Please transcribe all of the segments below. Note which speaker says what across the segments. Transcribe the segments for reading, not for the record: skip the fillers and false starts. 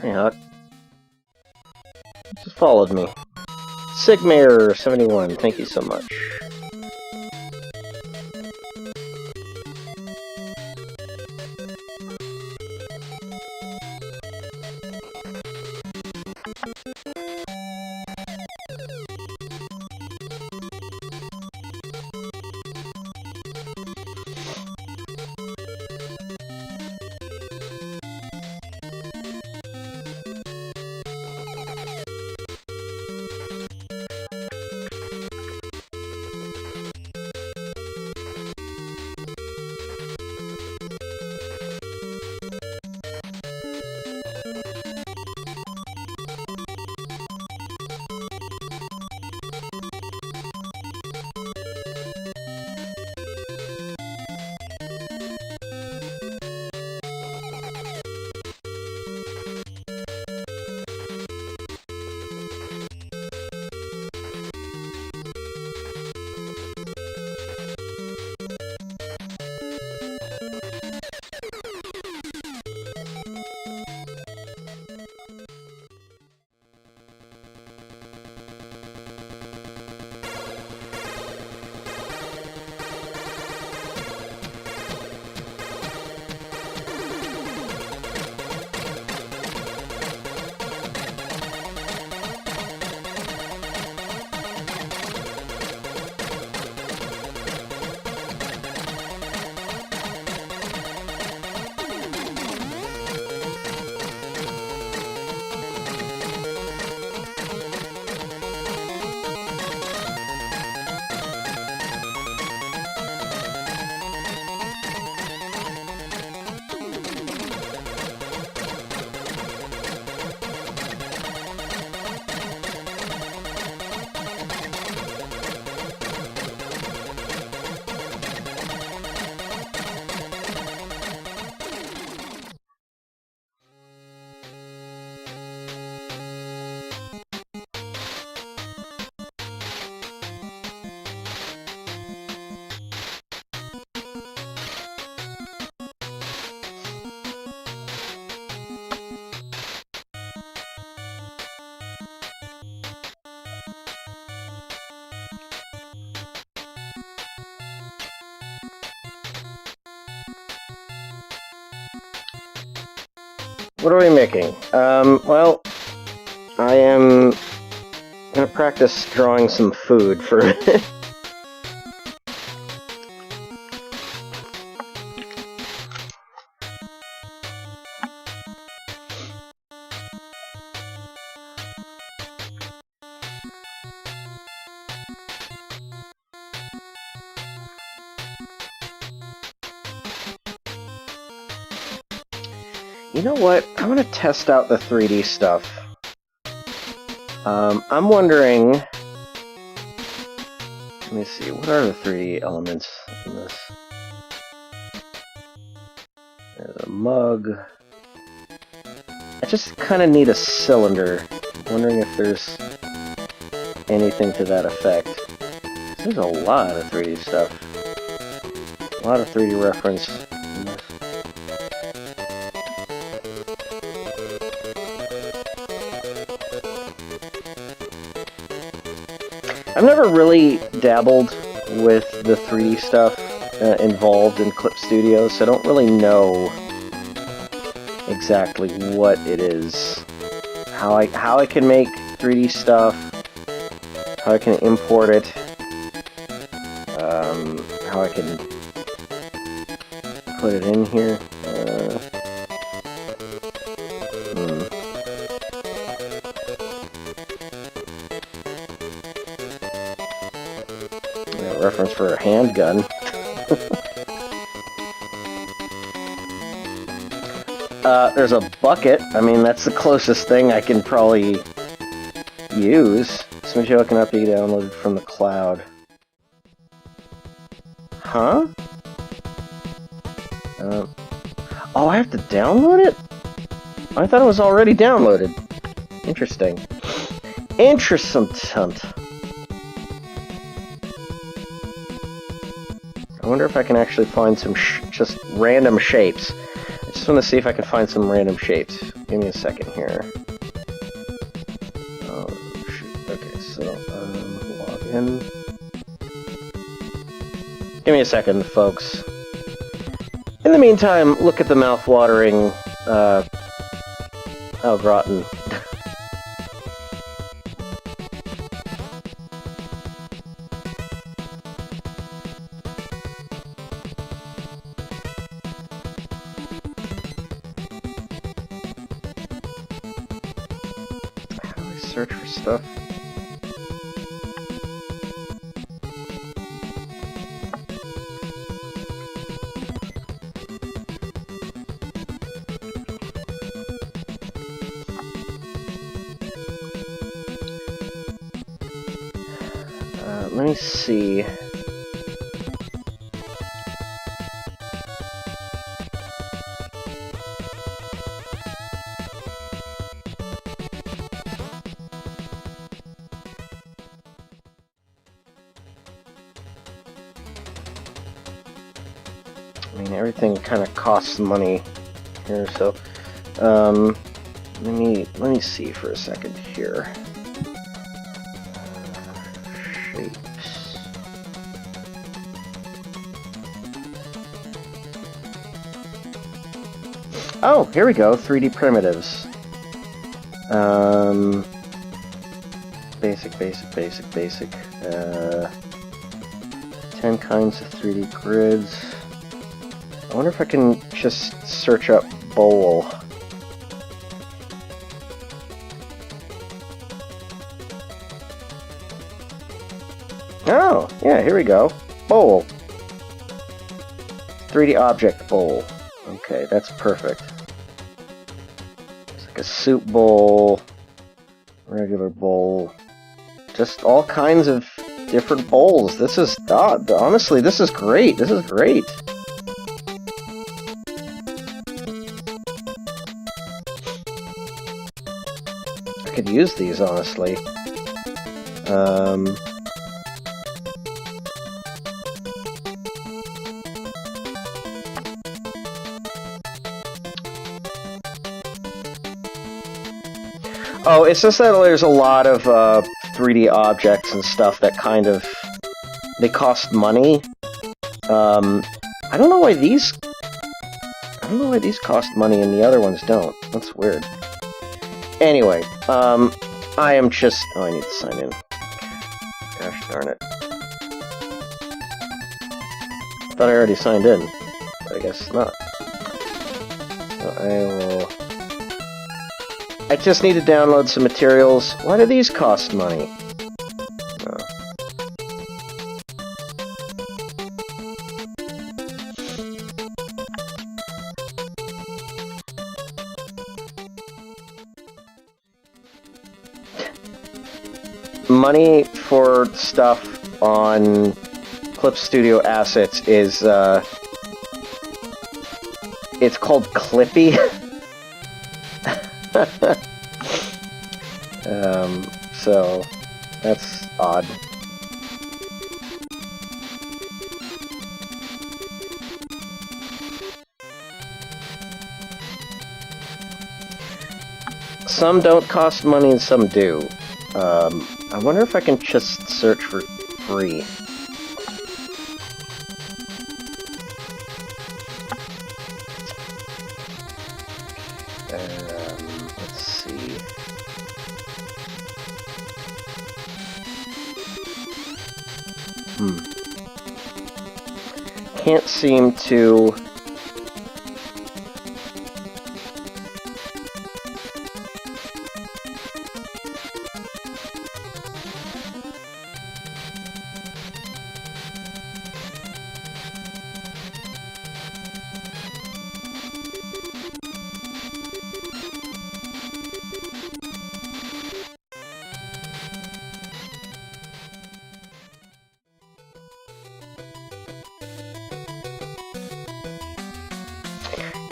Speaker 1: Hey, Huck. Just followed me. Sigmare71, thank you so much. What are we making? Well, I am gonna practice drawing some food for a minute. You know what? I'm gonna test out the 3D stuff. I'm wondering... Let me see, what are the 3D elements in this? There's a mug. I just kind of need a cylinder. I'm wondering if there's anything to that effect. There's a lot of 3D stuff. A lot of 3D reference in this. I've never really dabbled with the 3D stuff involved in Clip Studio, so I don't really know exactly what it is. How I can make 3D stuff, how I can import it, how I can put it in here. Reference for a handgun. There's a bucket. I mean, that's the closest thing I can probably use. This material cannot be downloaded from the cloud. Huh? Oh, I have to download it? I thought it was already downloaded. Interesting. Interesting. I wonder if I can actually find some just random shapes. I just want to see if I can find some random shapes. Give me a second here. Oh, shoot. Okay, so, log in. Give me a second, folks. In the meantime, look at the mouth-watering, au gratin. Search for stuff. Let me see. I mean, everything kind of costs money here, so let me see for a second here. Shapes. Oh, here we go. 3D primitives. Basic. 10 kinds of 3D grids. I wonder if I can just search up bowl. Oh, yeah, here we go. Bowl. 3D object bowl. Okay, that's perfect. It's like a soup bowl, regular bowl, just all kinds of different bowls. This is, honestly, this is great. This is great. I could use these, honestly. Oh, it's just that there's a lot of 3D objects and stuff that kind of, they cost money. I don't know why these cost money and the other ones don't. That's weird. Anyway, I am just, oh, I need to sign in. Gosh darn it. Thought I already signed in, but I guess not. So I will... I just need to download some materials. Why do these cost money? Oh. Money for stuff on Clip Studio Assets is, it's called Clippy. So that's odd. Some don't cost money and some do. I wonder if I can just search for free. Let's see. Can't seem to...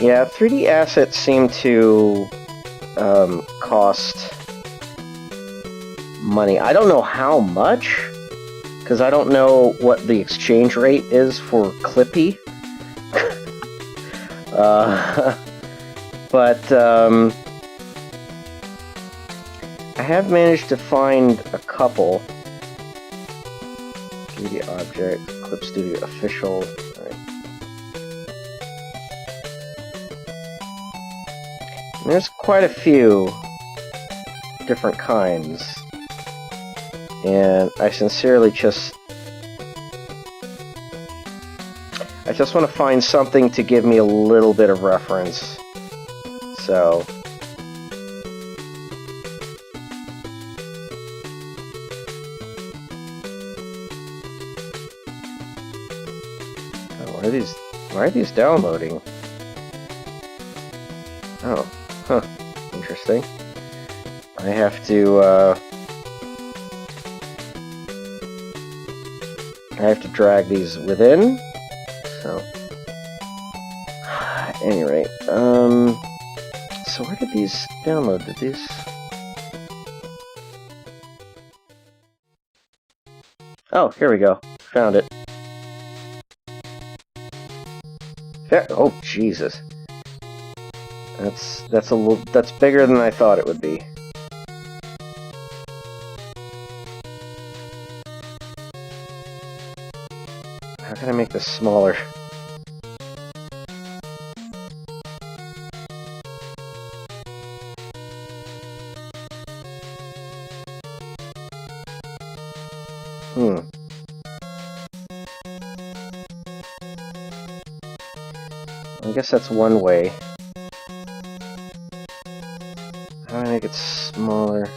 Speaker 1: Yeah, 3D assets seem to cost money. I don't know how much, because I don't know what the exchange rate is for Clippy. But have managed to find a couple. 3D object, Clip Studio official. Right. There's quite a few different kinds, and I sincerely just want to find something to give me a little bit of reference. So why are these downloading? Oh, huh, interesting. I have to drag these within. So, at any rate, so where did these download? Did these? Oh, here we go. Found it. Oh, Jesus. That's bigger than I thought it would be. How can I make this smaller? I guess that's one way. How do I make it smaller?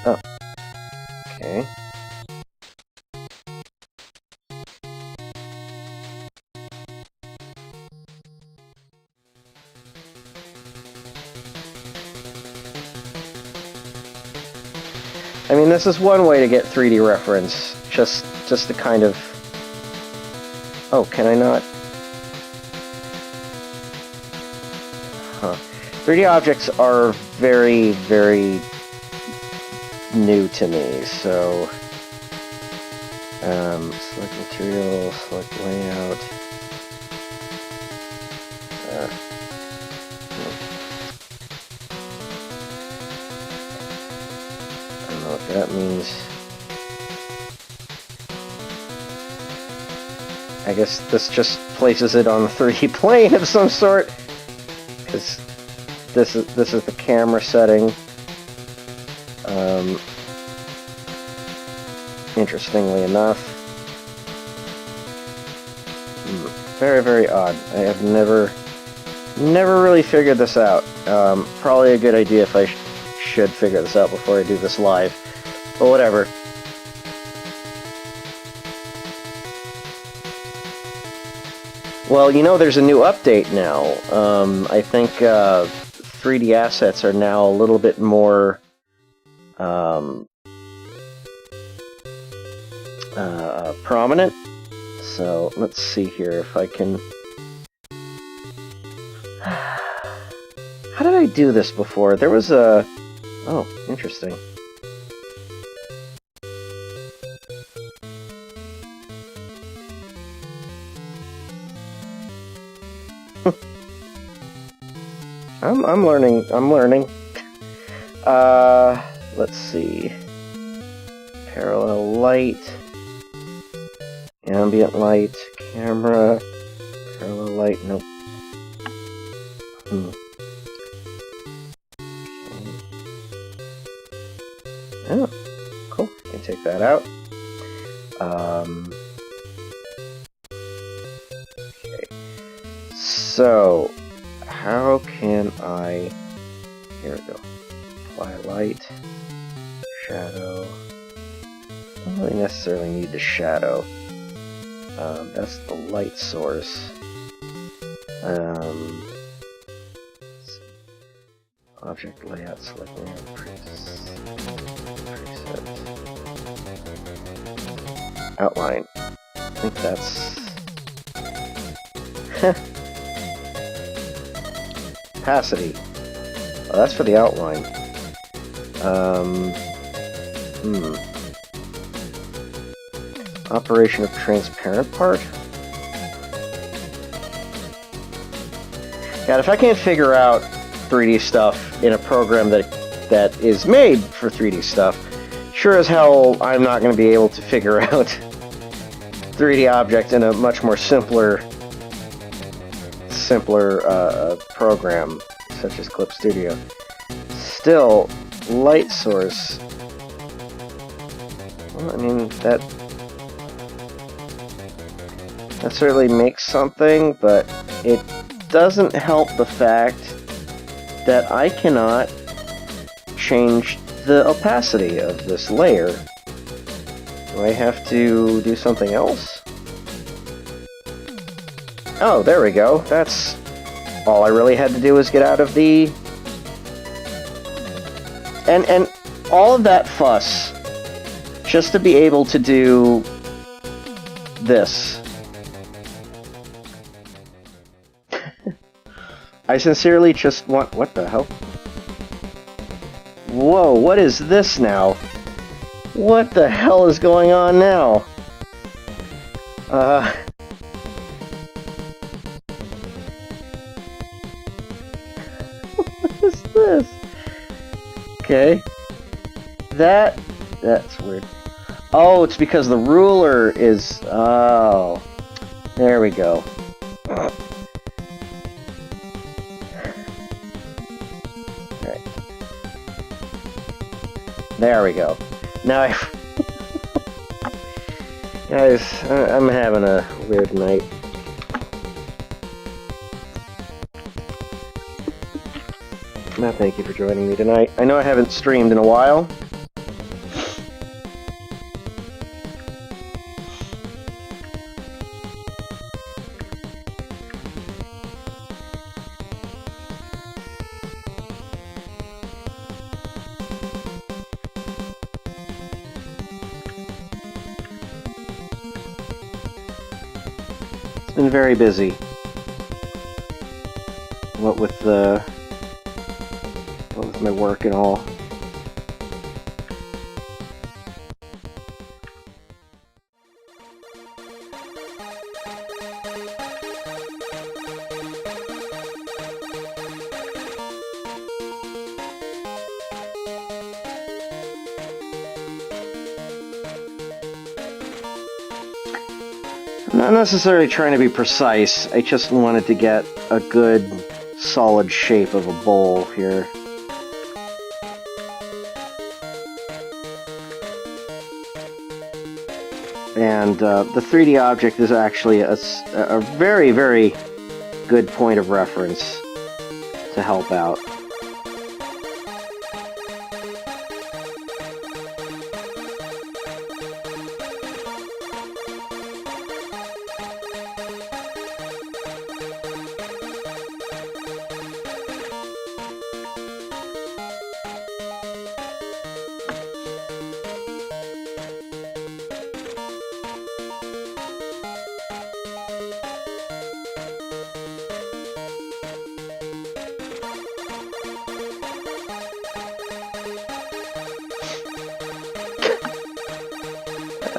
Speaker 1: Oh. Okay. I mean, this is one way to get 3D reference, just to kind of... Oh, can I not? Huh. 3D objects are very, very new to me, so... select material, select layout... what that means. I guess this just places it on a 3D plane of some sort, because this is the camera setting. Interestingly enough, very, very odd. I have never really figured this out. Probably a good idea if I should figure this out before I do this live. But whatever. Well, you know, there's a new update now. I think 3D assets are now a little bit more prominent. So let's see here if I can... How did I do this before? There was a... Oh, interesting. I'm learning. Let's see. Parallel light. Ambient light. Camera. Parallel light. Nope. Oh, cool. You can take that out. Okay. So, how can I... Here we go. Apply light. Shadow. Don't really necessarily need the shadow. That's the light source. Object layout, select layout, preset. Outline. I think that's... Opacity. Oh, that's for the outline. Operation of transparent part? God, if I can't figure out 3D stuff in a program that is made for 3D stuff, sure as hell I'm not going to be able to figure out 3D objects in a much more simpler program, such as Clip Studio. Still, light source. Well, I mean, that certainly makes something, but it doesn't help the fact that I cannot change the opacity of this layer. Do I have to do something else? Oh, there we go. That's all I really had to do was get out of the... And all of that fuss just to be able to do this. I sincerely just want... What the hell? Whoa, what is this now? What the hell is going on now? What is this? Okay. That's weird. Oh, it's because the ruler is... Oh. There we go. Right. There we go. Now Guys, I'm having a weird night. No, thank you for joining me tonight. I know I haven't streamed in a while. Been very busy. What with my work and all. Not necessarily trying to be precise, I just wanted to get a good, solid shape of a bowl here. And the 3D object is actually a very, very good point of reference to help out.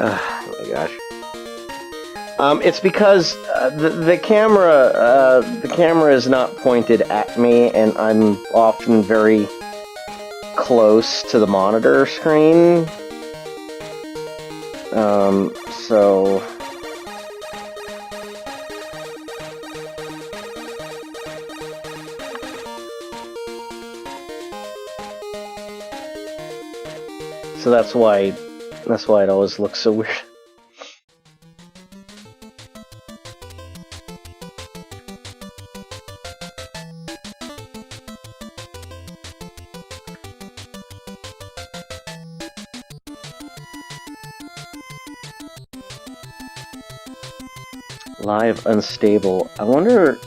Speaker 1: Oh my gosh. It's because the camera is not pointed at me, and I'm often very close to the monitor screen. So that's why it always looks so weird. Live unstable. I wonder,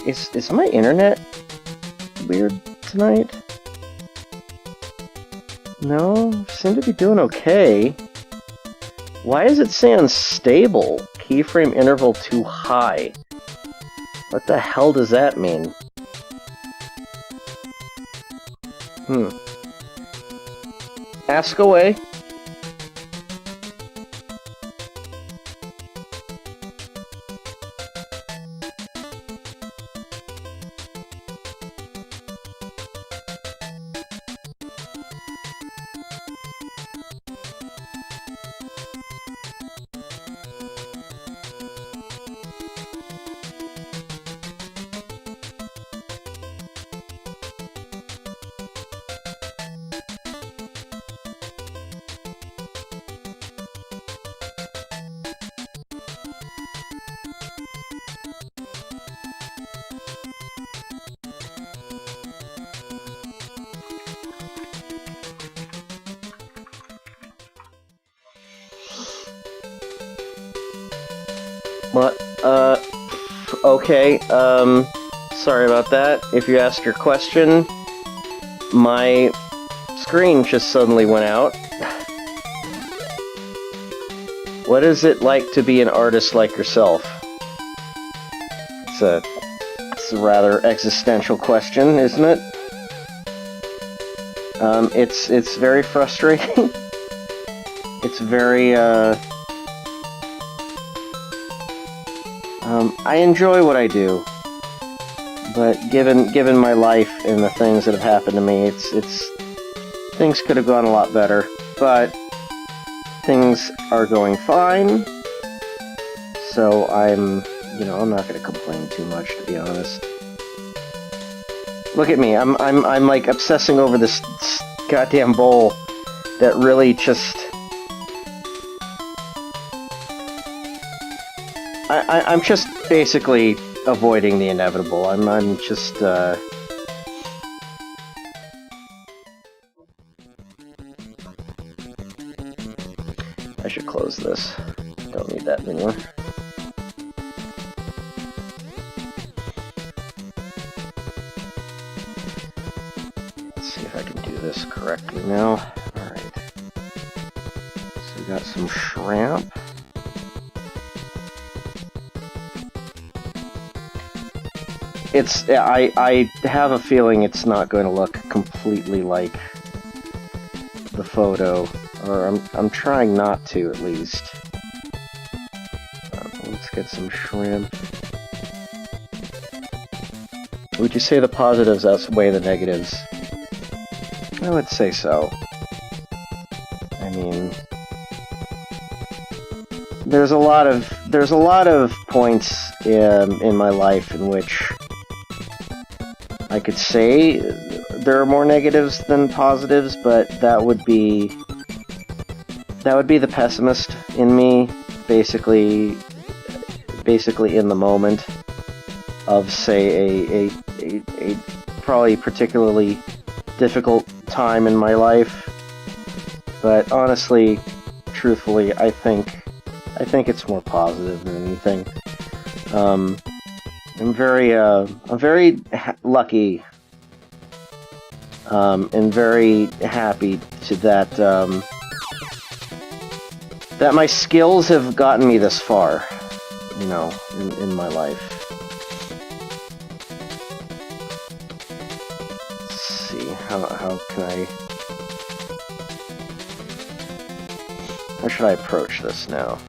Speaker 1: is my internet weird tonight? No, seem to be doing okay. Why does it say unstable? Keyframe interval too high. What the hell does that mean? Ask away. What? Okay, sorry about that. If you ask your question, my screen just suddenly went out. What is it like to be an artist like yourself? It's a rather existential question, isn't it? It's very frustrating. It's very, I enjoy what I do, but given my life and the things that have happened to me, it's things could have gone a lot better, but things are going fine, so I'm not gonna complain too much, to be honest. Look at me, I'm like obsessing over this goddamn bowl that really just... I'm just basically avoiding the inevitable. I'm just, I should close this. Don't need that anymore. Let's see if I can do this correctly now. Alright. So we got some shrimp. I have a feeling it's not going to look completely like the photo, or I'm trying not to, at least. Let's get some shrimp. Would you say the positives outweigh the negatives? I would say so. I mean, there's a lot of points in my life in which I could say there are more negatives than positives, but that would be the pessimist in me, basically in the moment of, say, a probably particularly difficult time in my life. But honestly, truthfully, I think it's more positive than anything. I'm very lucky, and very happy to that my skills have gotten me this far, in my life. Let's see, how should I approach this now?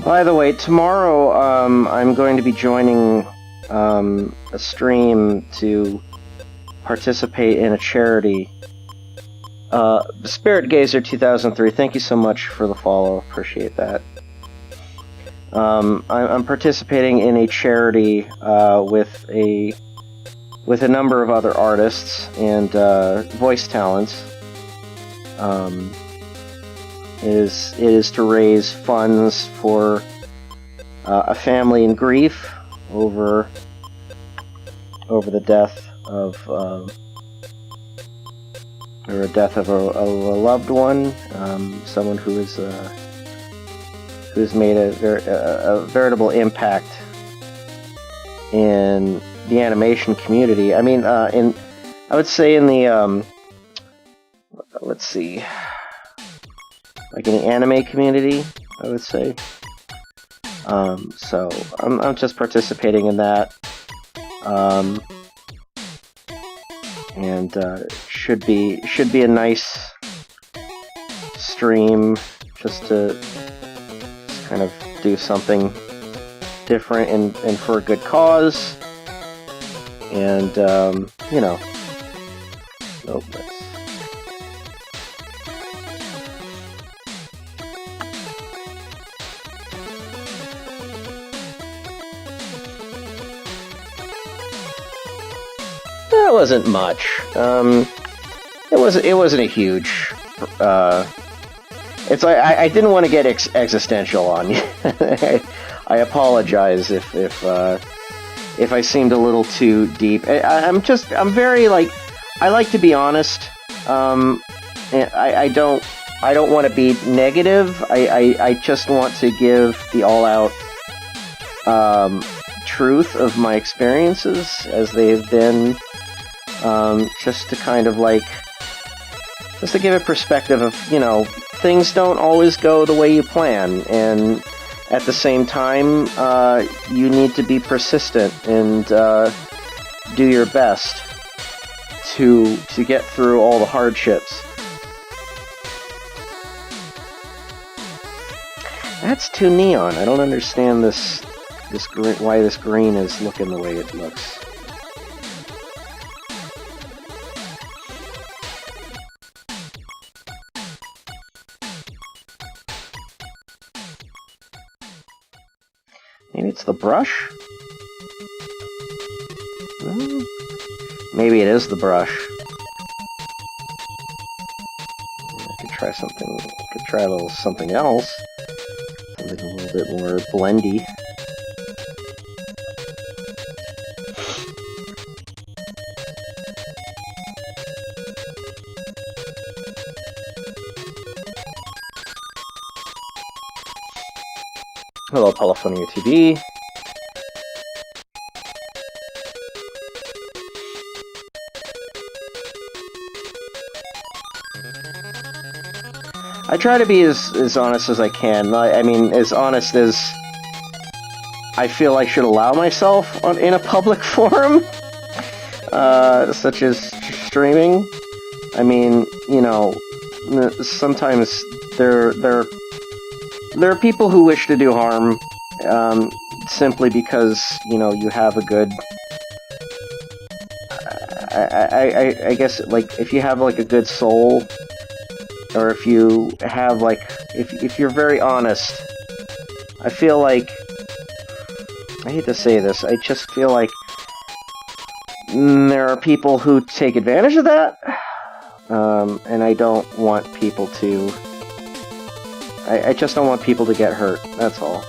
Speaker 1: By the way, tomorrow I'm going to be joining a stream to participate in a charity. Spirit Gazer 2003, thank you so much for the follow, appreciate that. I'm participating in a charity with a number of other artists and voice talents. It is to raise funds for a family in grief over the death of or a death of a loved one, someone who has made a veritable impact in the animation community. I mean, I would say in the let's see, like in the anime community, I would say. So I'm just participating in that. And should be a nice stream just to kind of do something different and for a good cause. And you know, nope. That wasn't much. It wasn't a huge. It's like I didn't want to get existential on you. I apologize if I seemed a little too deep. I'm very like, I like to be honest. I don't want to be negative. I just want to give the all-out truth of my experiences as they've been. Just to kind of like, just to give a perspective of, you know, things don't always go the way you plan, and at the same time, you need to be persistent and do your best to get through all the hardships. That's too neon. I don't understand this green, why this green is looking the way it looks. Maybe it's the brush? Maybe it is the brush. I could try something. I could try a little something else. Something a little bit more blendy. Hello, Polyphonia TV. I try to be as honest as I can. I mean, as honest as I feel I should allow myself in a public forum, such as streaming. I mean, you know, sometimes there are people who wish to do harm simply because, you know, you have a good... I guess, like, if you have, like, a good soul, or if you have, like... If you're very honest, I feel like... I hate to say this, I just feel like there are people who take advantage of that, and I don't want people to... I just don't want people to get hurt, that's all.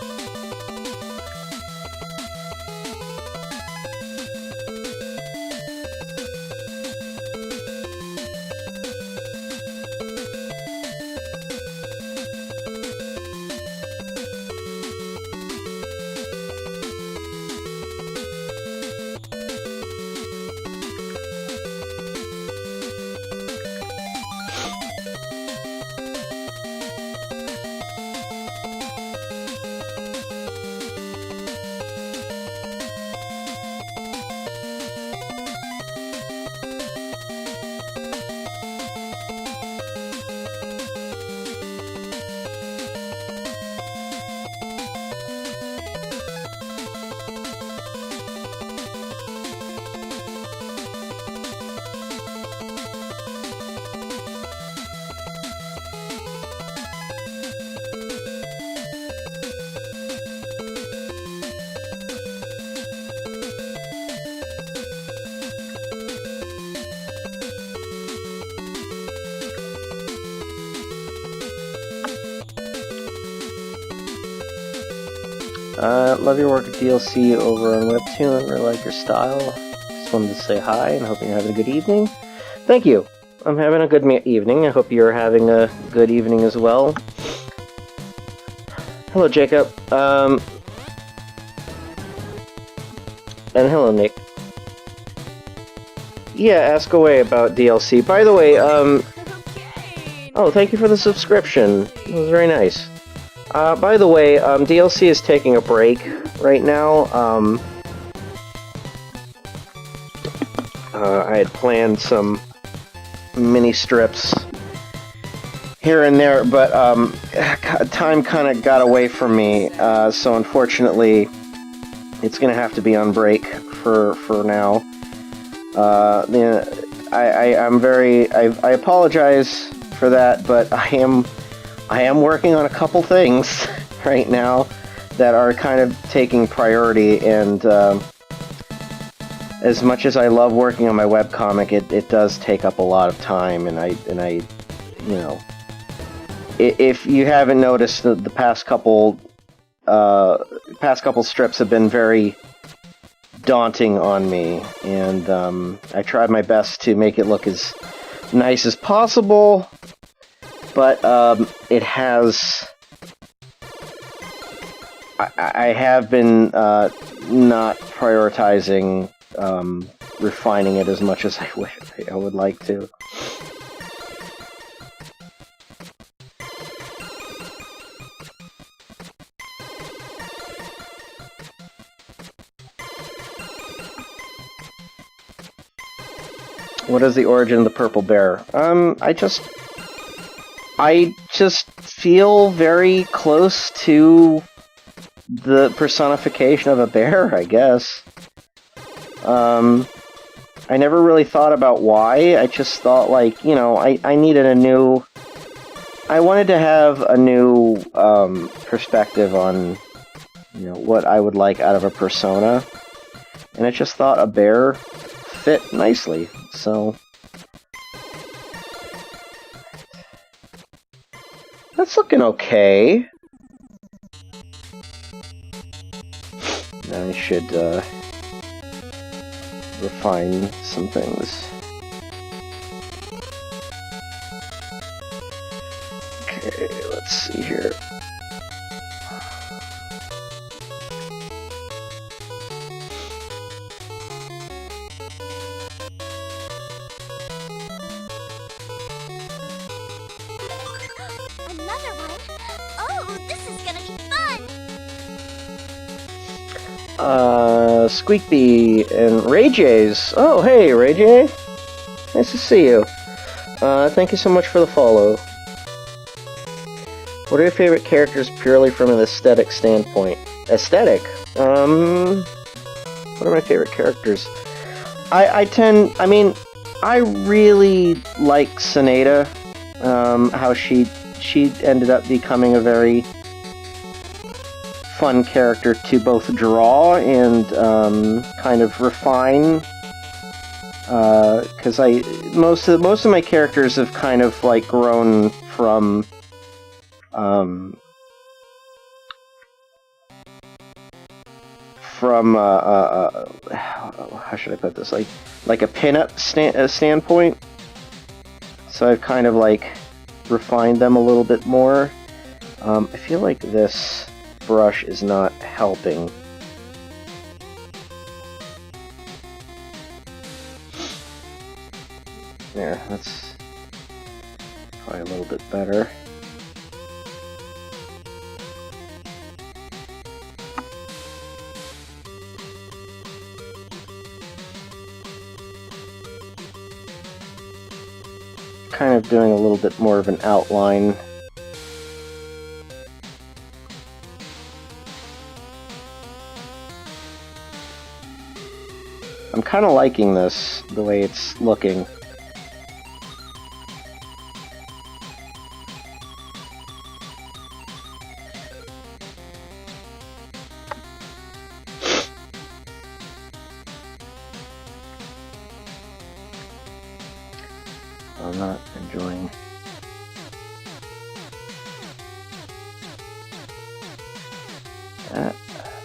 Speaker 1: Love your work at DLC over on Webtoon, or like your style. Just wanted to say hi and hope you're having a good evening. Thank you. I'm having a good evening. I hope you're having a good evening as well. Hello, Jacob. And hello, Nick. Yeah, ask away about DLC. By the way, oh, thank you for the subscription. That was very nice. By the way, DLC is taking a break right now. I had planned some mini strips here and there, but time kind of got away from me, so unfortunately, it's going to have to be on break for now. I apologize for that, but I am working on a couple things right now that are kind of taking priority, and as much as I love working on my webcomic, it does take up a lot of time, and I you know, if you haven't noticed, the past couple strips have been very daunting on me, and I tried my best to make it look as nice as possible, but it has... I have been not prioritizing refining it as much as I would like to. What is the origin of the purple bear? I just feel very close to the personification of a bear, I guess. I never really thought about why. I just thought, like, you know, I needed a new... I wanted to have a new perspective on, you know, what I would like out of a persona. And I just thought a bear fit nicely, so... That's looking okay. I should refine some things. Okay, let's see here.
Speaker 2: Another one? Oh, this is gonna be fun!
Speaker 1: Squeakbee and Ray J's. Oh, hey, Ray J. Nice to see you. Thank you so much for the follow. What are your favorite characters purely from an aesthetic standpoint? Aesthetic? What are my favorite characters? I really like Sanada. How she ended up becoming a very fun character to both draw and kind of refine. Because most of my characters have kind of like grown from how should I put this, like a pinup standpoint. So I've kind of like refined them a little bit more. I feel like this brush is not helping. There, that's probably a little bit better. Kind of doing a little bit more of an outline. I'm kind of liking this, the way it's looking. I'm not enjoying that.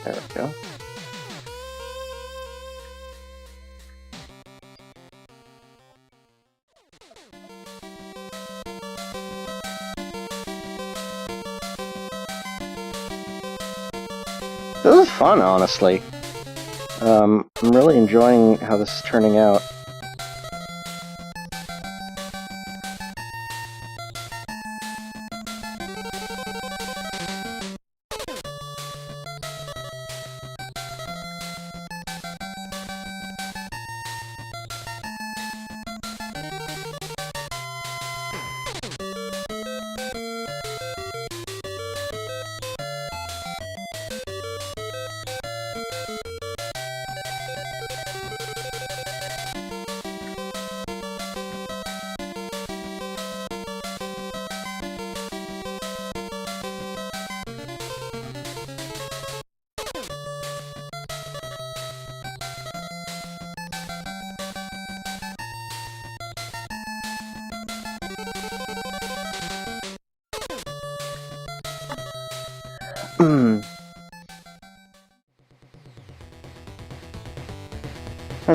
Speaker 1: There we go. This is fun, honestly. I'm really enjoying how this is turning out. How's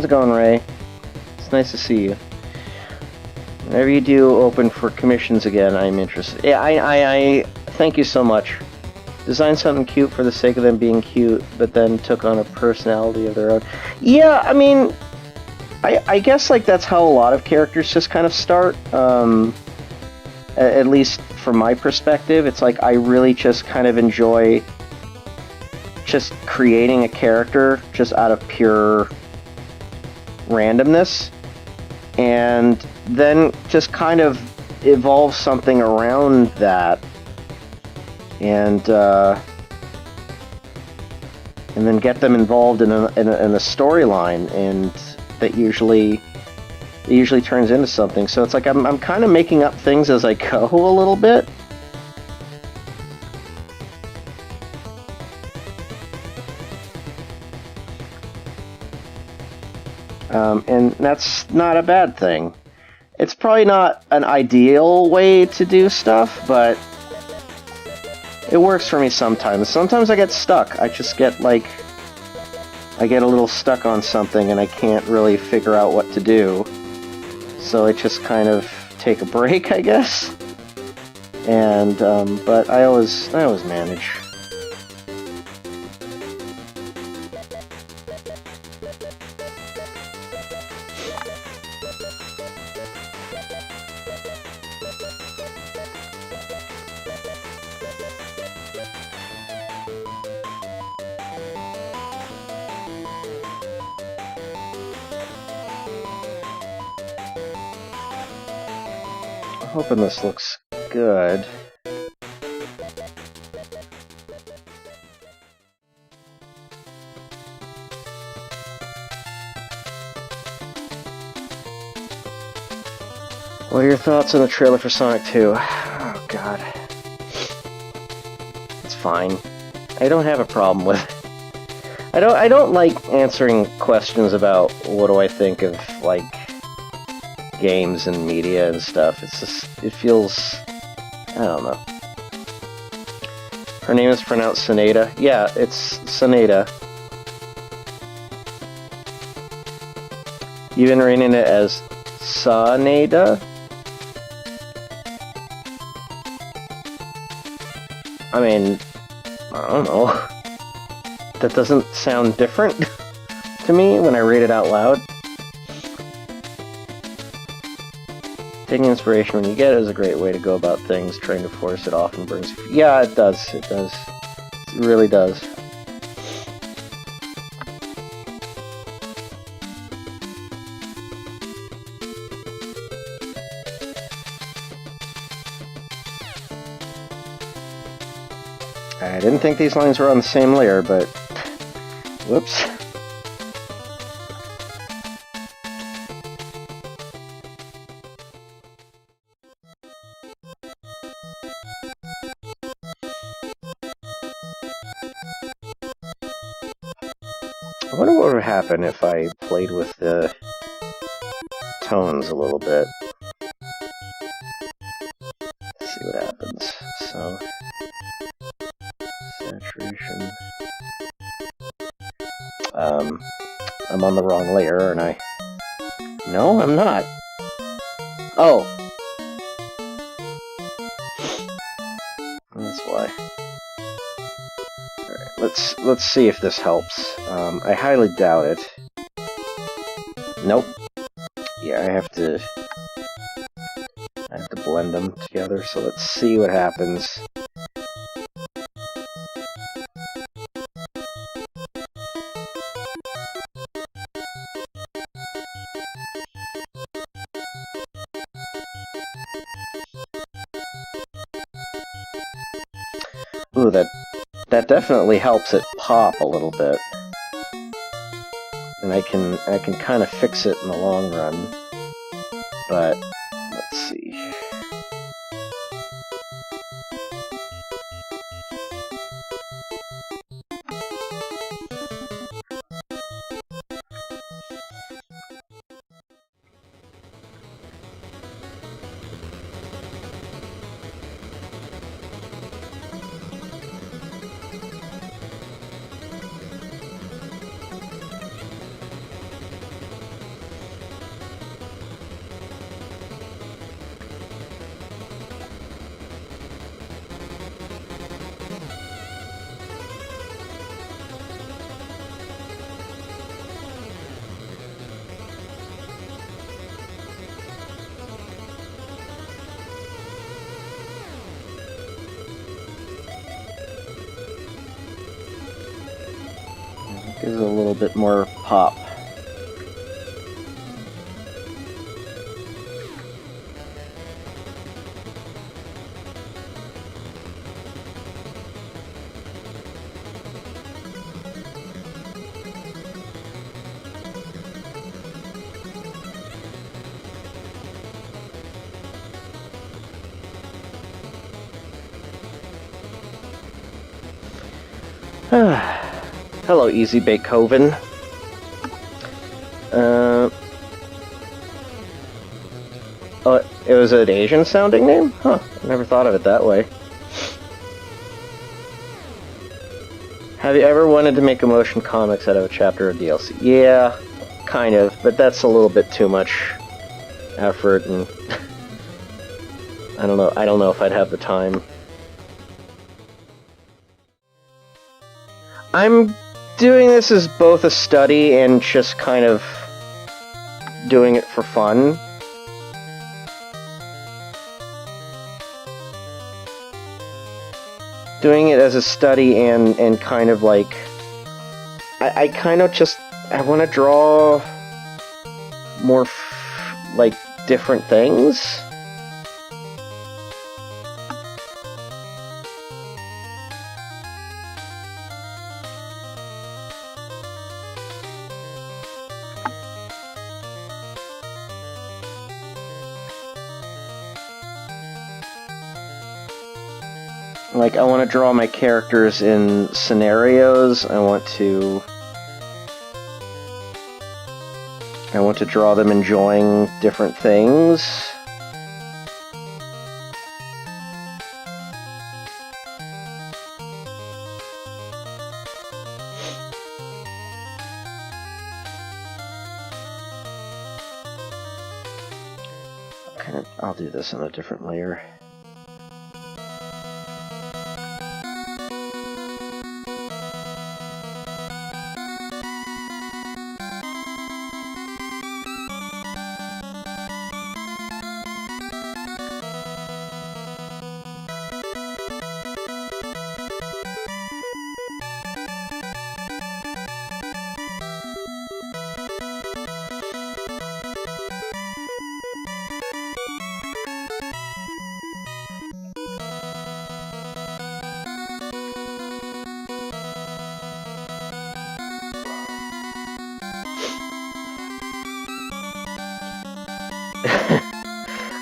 Speaker 1: it going, Ray? It's nice to see you. Whenever you do open for commissions again, I'm interested. Yeah, I thank you so much. Design something cute for the sake of them being cute, but then took on a personality of their own. Yeah, I mean, I guess like that's how a lot of characters just kind of start. At least from my perspective, it's like I really just kind of enjoy just creating a character just out of pure randomness, and then just kind of evolve something around that, and then get them involved in a storyline, and that usually turns into something. So it's like I'm kind of making up things as I go a little bit. And that's not a bad thing. It's probably not an ideal way to do stuff, but it works for me sometimes. Sometimes I get stuck. I just get like... I get a little stuck on something and I can't really figure out what to do. So I just kind of take a break, I guess. And, but I always manage. I'm hoping this looks good. What are your thoughts on the trailer for Sonic 2? Oh god. It's fine. I don't have a problem with it. I don't like answering questions about what do I think of, like, games and media and stuff. It's just, it feels, I don't know. Her name is pronounced Sanada. Yeah, it's Sanada. You've been reading it as Sanada? I mean, I don't know. That doesn't sound different to me when I read it out loud. Taking inspiration when you get it is a great way to go about things. Trying to force it often brings... Yeah, it does. It does. It really does. I didn't think these lines were on the same layer, but... Whoops. I wonder what would happen if I played with the tones a little bit. Let's see what happens. So, saturation. I'm on the wrong layer, aren't I? No, I'm not. Oh. That's why. Alright, let's see if this helps. I highly doubt it. Nope. Yeah, I have to blend them together, so let's see what happens. Ooh, that definitely helps it pop a little bit. And I can kind of fix it in the long run. But let's see. Gives it a little bit more pop. Hello, Easy Bake Coven. Oh, it was an Asian sounding name? Huh, I never thought of it that way. Have you ever wanted to make a motion comics out of a chapter of DLC? Yeah, kind of, but that's a little bit too much effort, and I don't know if I'd have the time. I'm doing this as both a study and just kind of doing it for fun. Doing it as a study and kind of like... I kind of just... I want to draw more, like, different things. Like, I want to draw my characters in scenarios. I want to draw them enjoying different things. Okay, I'll do this on a different layer.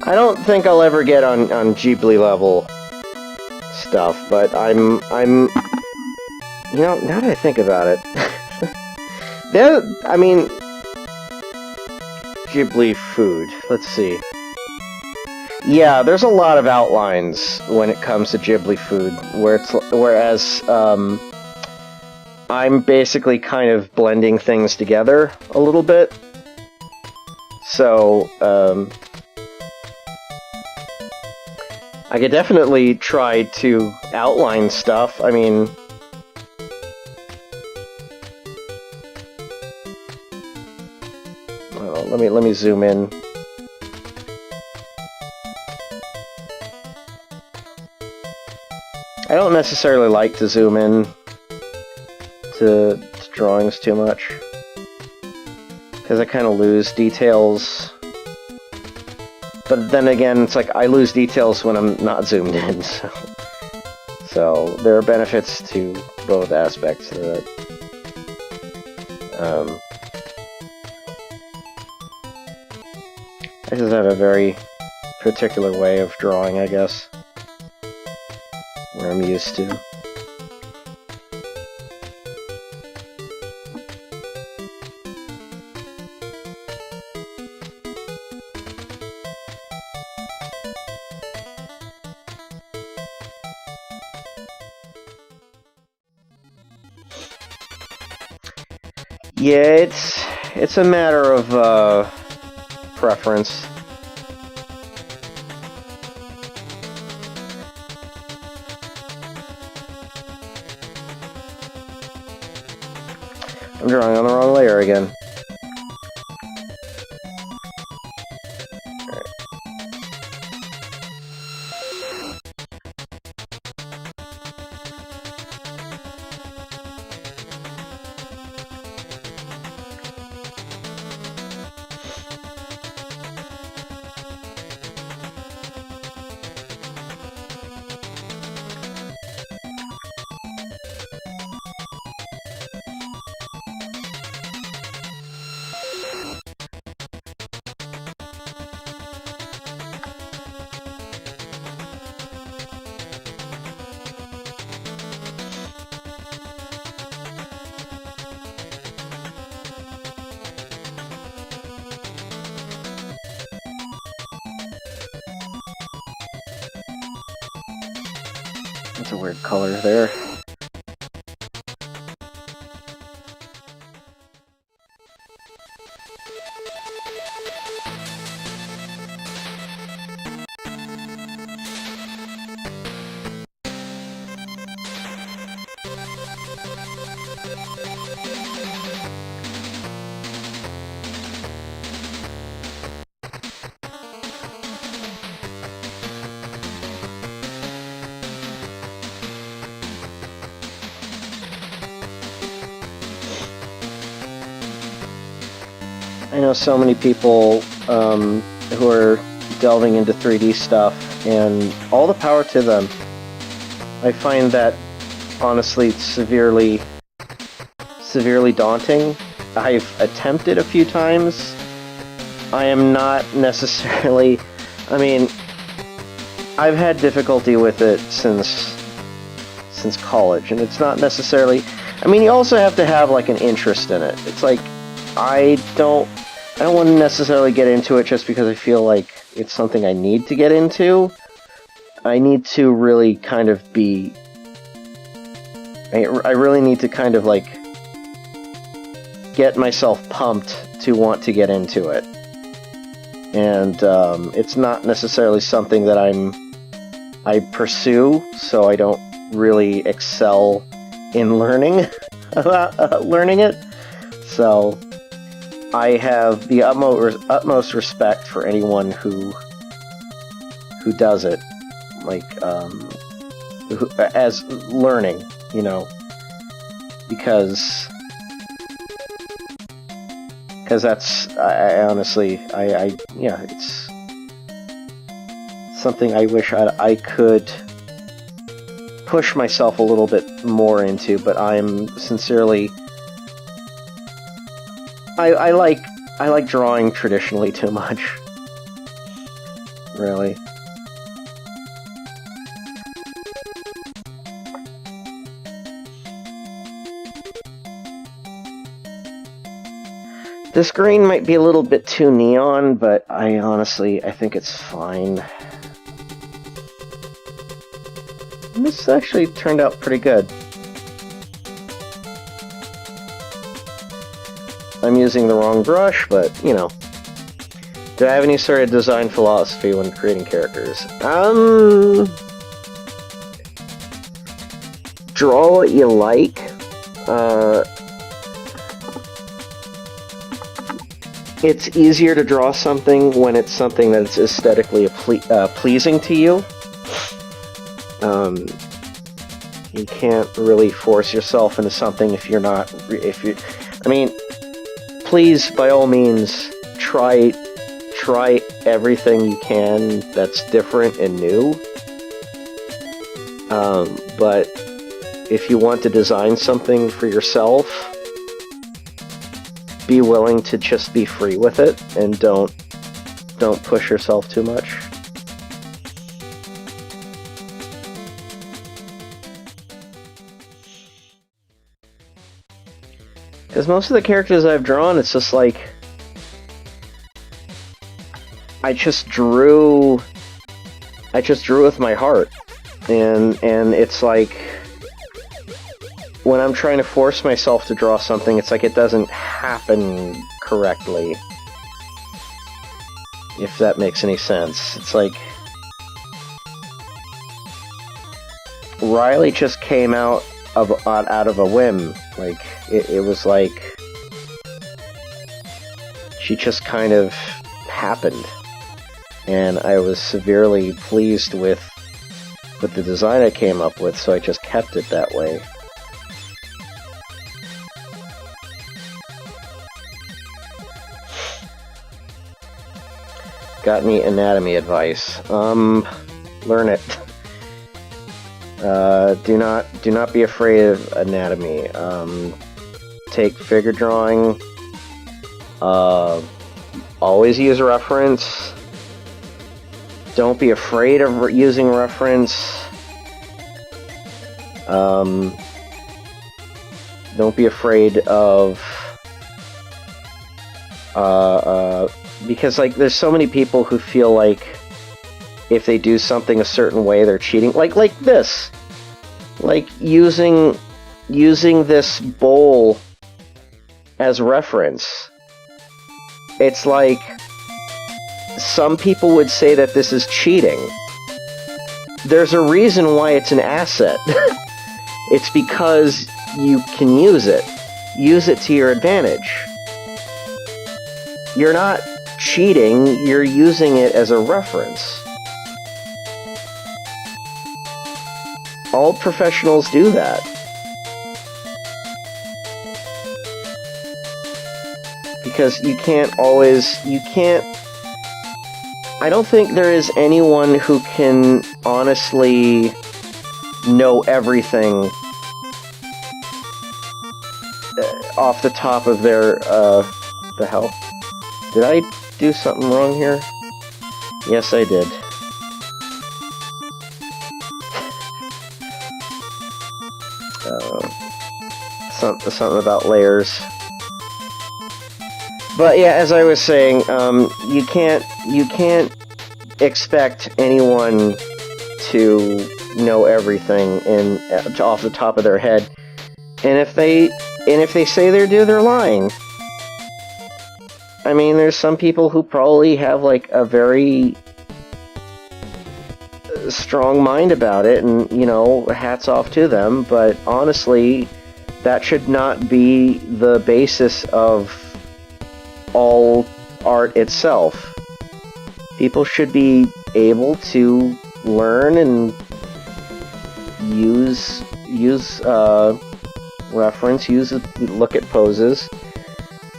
Speaker 1: I don't think I'll ever get on Ghibli level stuff, but I'm you know, now that I think about it, I mean, Ghibli food, let's see. Yeah, there's a lot of outlines when it comes to Ghibli food, whereas I'm basically kind of blending things together a little bit. So, I could definitely try to outline stuff. I mean... Well, let me zoom in. I don't necessarily like to zoom in to drawings too much, because I kind of lose details. But then again, it's like I lose details when I'm not zoomed in, so there are benefits to both aspects of it. I just have a very particular way of drawing, I guess, where I'm used to. Yeah, it's a matter of preference. I'm drawing on the wrong layer again. That's a weird color there. I know so many people who are delving into 3D stuff, and all the power to them. I find that honestly severely daunting. I've attempted a few times. I am not necessarily... I mean, I've had difficulty with it since college, and it's not necessarily... I mean, you also have to have, like, an interest in it. It's like, I don't want to necessarily get into it just because I feel like it's something I need to get into. I need to really kind of be... I really need to kind of, like, get myself pumped to want to get into it. And it's not necessarily something that I pursue, so I don't really excel in learning about learning it. So I have the utmost respect for anyone who does it, like as learning, you know, because that's I honestly yeah, it's something I wish I could push myself a little bit more into, but I'm sincerely I like drawing traditionally too much. Really. This green might be a little bit too neon, but I think it's fine. And this actually turned out pretty good. I'm using the wrong brush, but, you know. Do I have any sort of design philosophy when creating characters? Draw what you like. It's easier to draw something when it's something that's aesthetically pleasing to you. You can't really force yourself into something if you're not... I mean, please, by all means, try everything you can that's different and new. But if you want to design something for yourself, be willing to just be free with it, and don't push yourself too much. Because most of the characters I've drawn, it's just like I just drew with my heart, and it's like when I'm trying to force myself to draw something, it's like it doesn't happen correctly. If that makes any sense. It's like Riley just came out of a whim. Like it was like she just kind of happened, and I was severely pleased with the design I came up with, so I just kept it that way. Got any anatomy advice? Learn it. Do not be afraid of anatomy. Take figure drawing. Always use reference. Don't be afraid of using reference. Don't be afraid of because, like, there's so many people who feel like if they do something a certain way, they're cheating. Like this. Like using this bowl as reference. It's like some people would say that this is cheating. There's a reason why it's an asset. It's because you can use it. Use it to your advantage. You're not cheating, you're using it as a reference. All professionals do that. Because you can't, I don't think there is anyone who can honestly know everything off the top of their, the hell? Did I do something wrong here? Yes, I did. Something about layers. But yeah, as I was saying, you can't expect anyone to know everything off the top of their head. And if they say they do, they're lying. I mean, there's some people who probably have like a very strong mind about it, and you know, hats off to them. But honestly, that should not be the basis of all art itself. People should be able to learn and use reference, look at poses,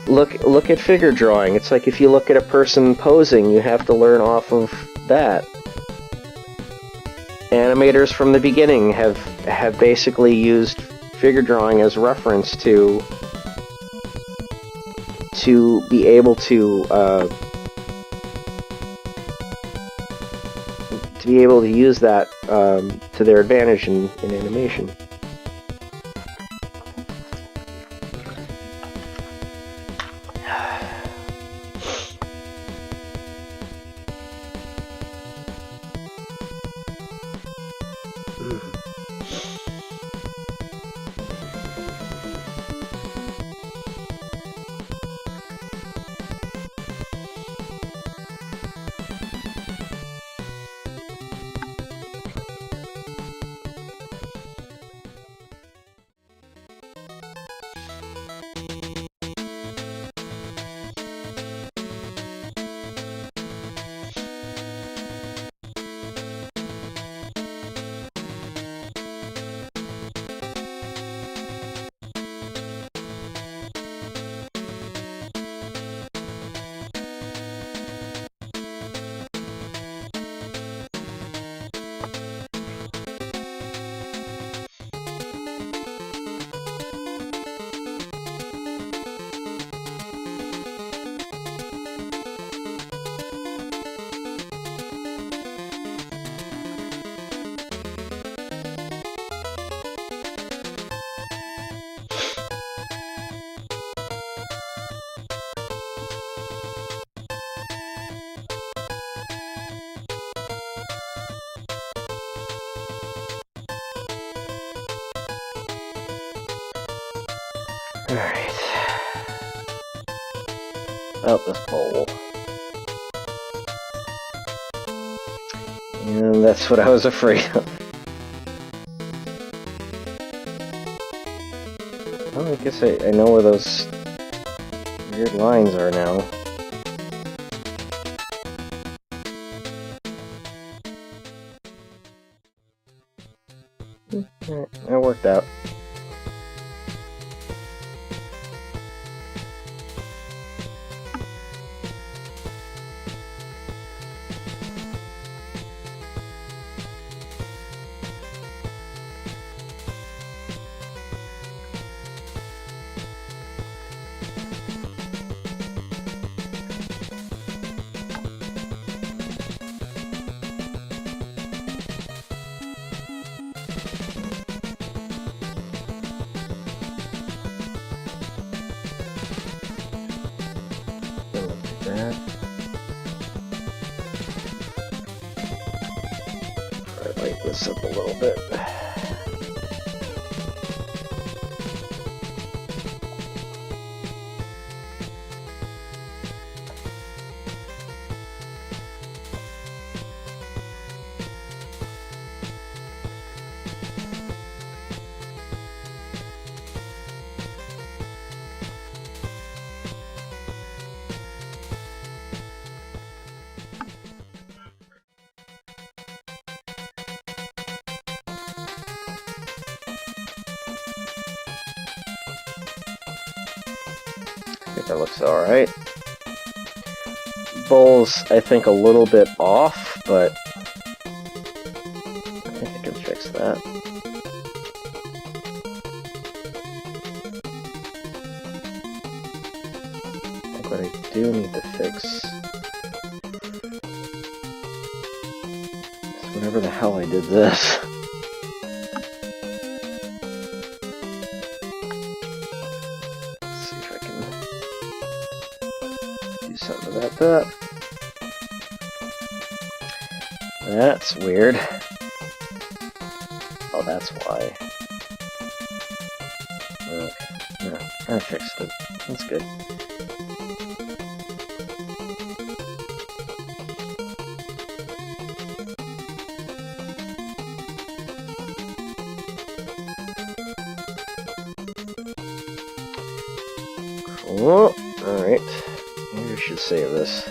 Speaker 1: look at figure drawing. It's like if you look at a person posing, you have to learn off of that. Animators from the beginning have basically used figure drawing as reference to be able to use that to their advantage in animation. Alright. Out this bowl. And that's what I was afraid of. Well, I guess I know where those weird lines are now. Alright, that worked out. That. Try to lighten this up a little bit. think that looks alright. Bowl's, I think, a little bit off, but I think I can fix that. I think what I do need to fix is whatever the hell I did this. Let's see if I can do something about that. That's weird. Oh, that's why. Okay. No, I fixed it. That's good. Cool. Alright. Maybe I should save this.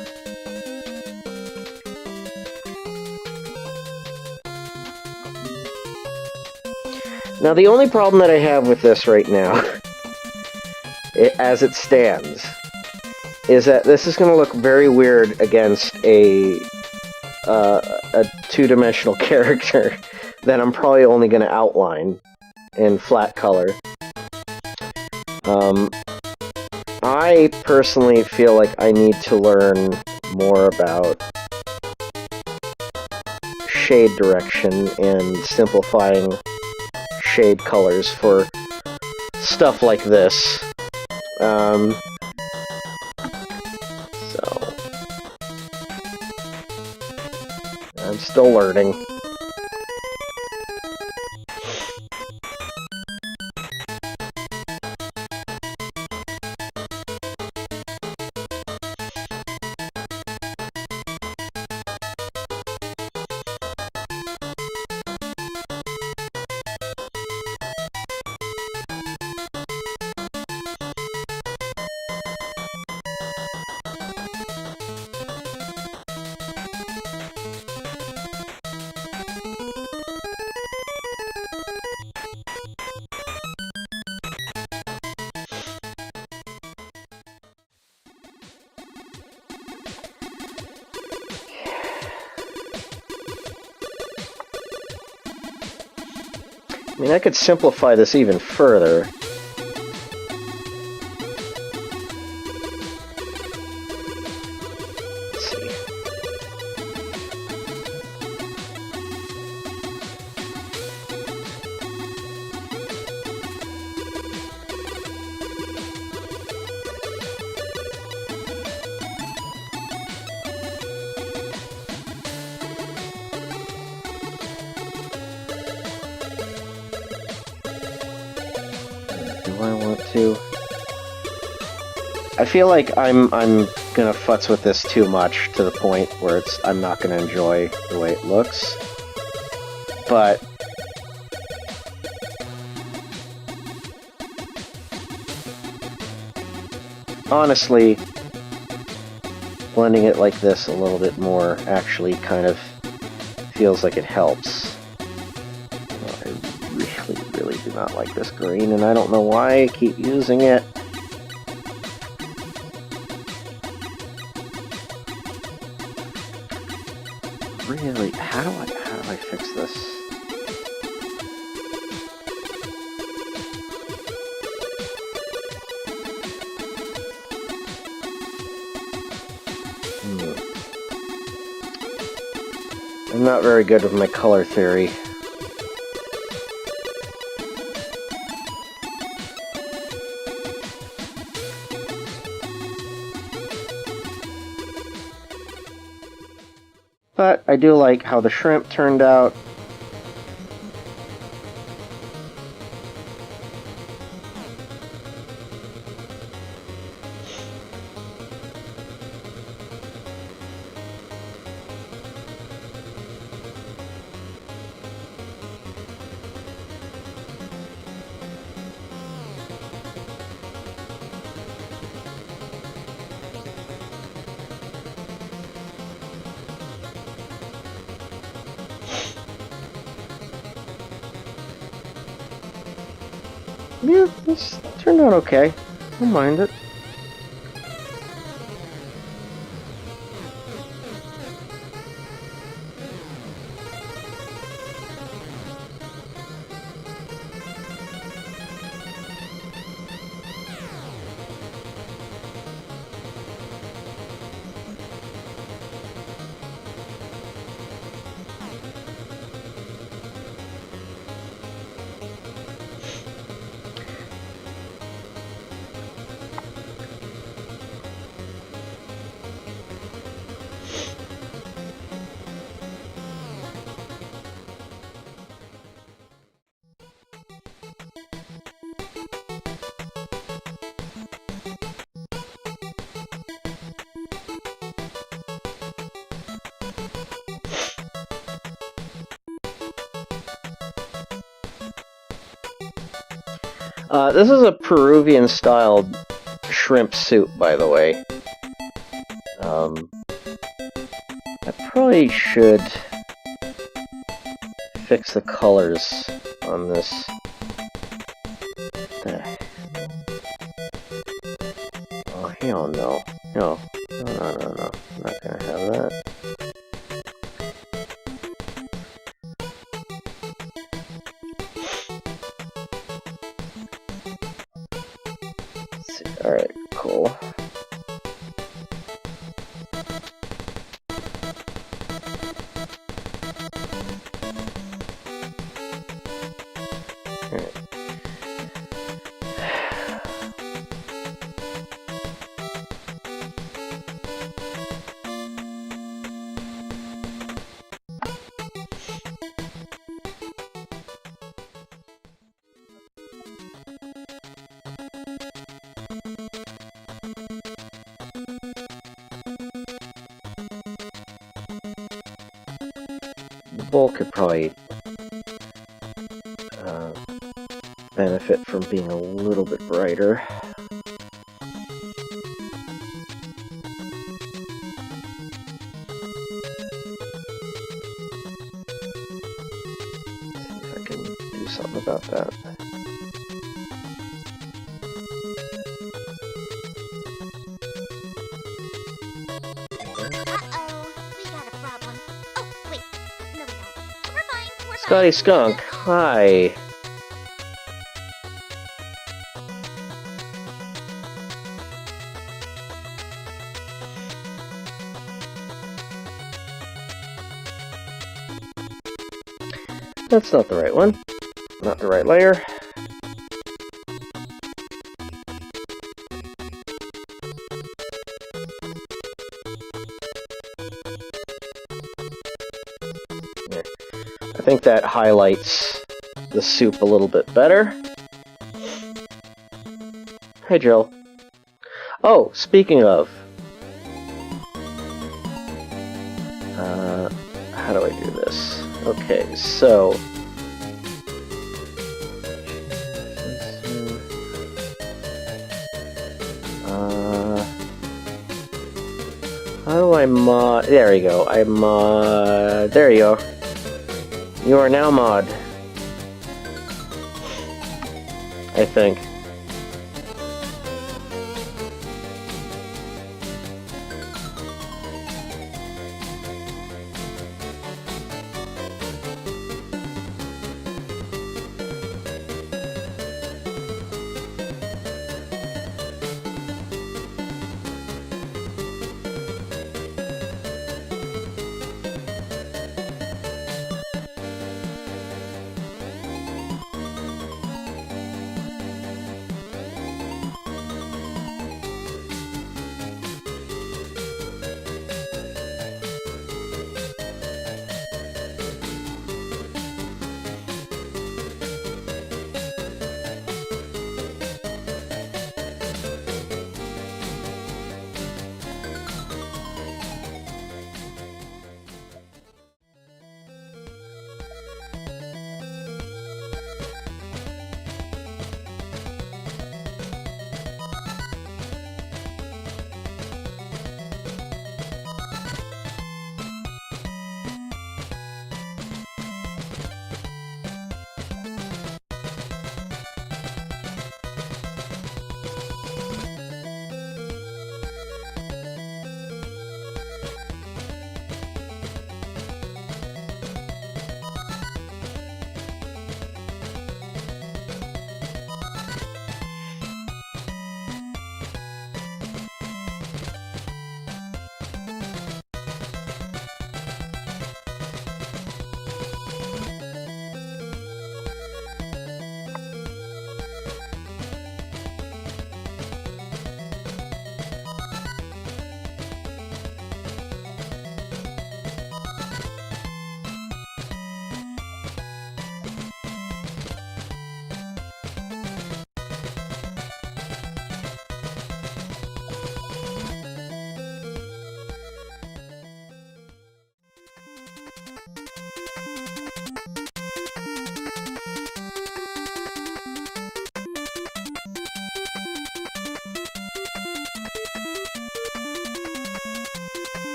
Speaker 1: Now, the only problem that I have with this right now, as it stands, is that this is going to look very weird against a two-dimensional character that I'm probably only going to outline in flat color. I personally feel like I need to learn more about shade direction and simplifying shade colors for stuff like this. So I'm still learning. I mean, I could simplify this even further. Let's see. Do I want to? I feel like I'm gonna futz with this too much to the point where I'm not gonna enjoy the way it looks. But honestly, blending it like this a little bit more actually kind of feels like it helps. I really do not like this green, and I don't know why I keep using it. Really, how do I fix this? I'm not very good with my color theory. But I do like how the shrimp turned out. Yeah, this turned out okay. I don't mind it. This is a Peruvian-styled shrimp soup, by the way. I probably should fix the colors on this. Oh, hell no. No. No. I'm not gonna have that. Let's see. Alright, cool. The bowl could probably benefit from being a little bit brighter. See if I can do something about that. Scotty Skunk, hi. That's not the right one. Not the right layer. I think that highlights the soup a little bit better. Hey, Jill. Oh, speaking of... how do I do this? Okay, so... how do I mod... There you go. I mod... There you go. You are now mod. I think.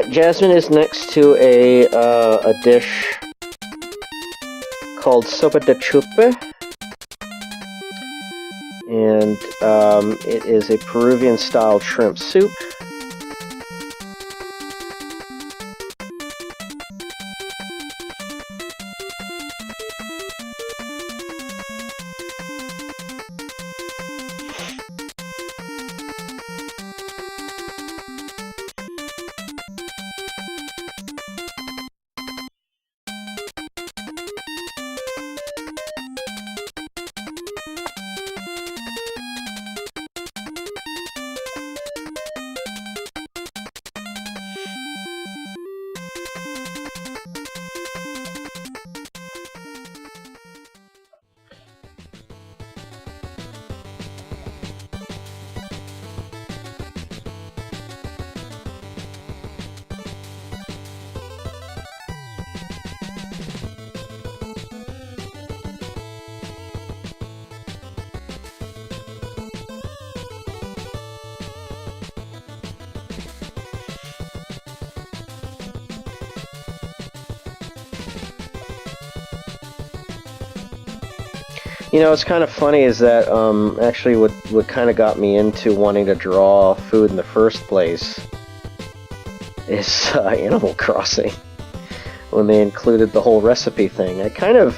Speaker 1: Jasmine is next to a dish called sopa de chupe, and it is a Peruvian-style shrimp soup. You know, it's kind of funny is that actually what kind of got me into wanting to draw food in the first place is Animal Crossing, when they included the whole recipe thing. I kind of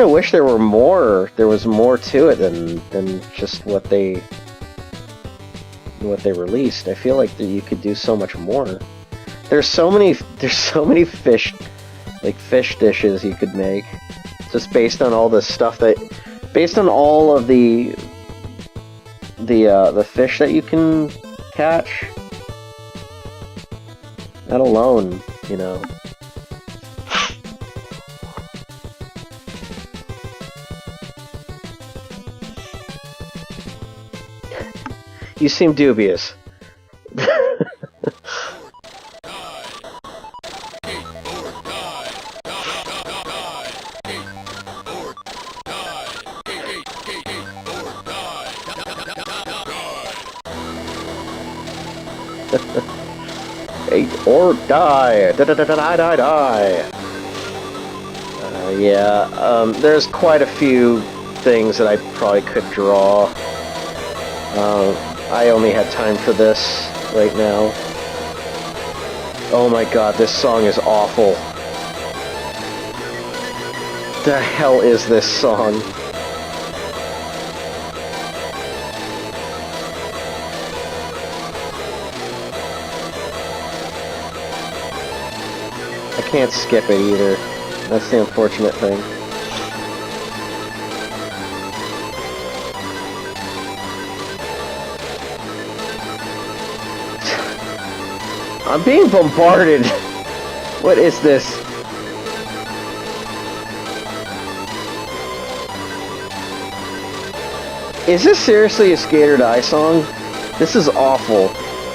Speaker 1: wish there was more to it than just what they released. I feel like that you could do so much more. There's so many fish dishes you could make. Just based on all the stuff based on all of the fish that you can catch. That alone, you know. You seem dubious. Eat or die. Die. Yeah. There's quite a few things that I probably could draw. I only had time for this right now. Oh my god, this song is awful. The hell is this song? I can't skip it either. That's the unfortunate thing. I'm being bombarded. What is this? Is this seriously a Skate or Die song? This is awful.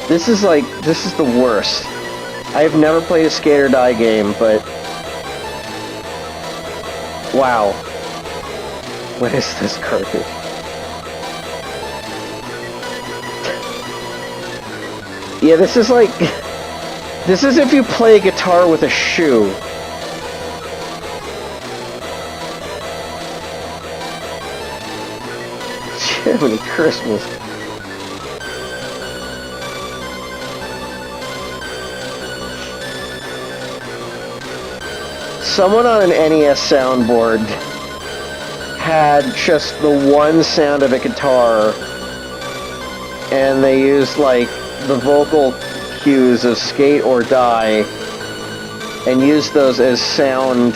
Speaker 1: This is the worst. I have never played a Skate or Die game, but wow. What is this garbage? Yeah, this is like... This is if you play guitar with a shoe. Jiminy Christmas. Someone on an NES soundboard had just the one sound of a guitar, and they used like the vocal cues of Skate or Die and used those as sound,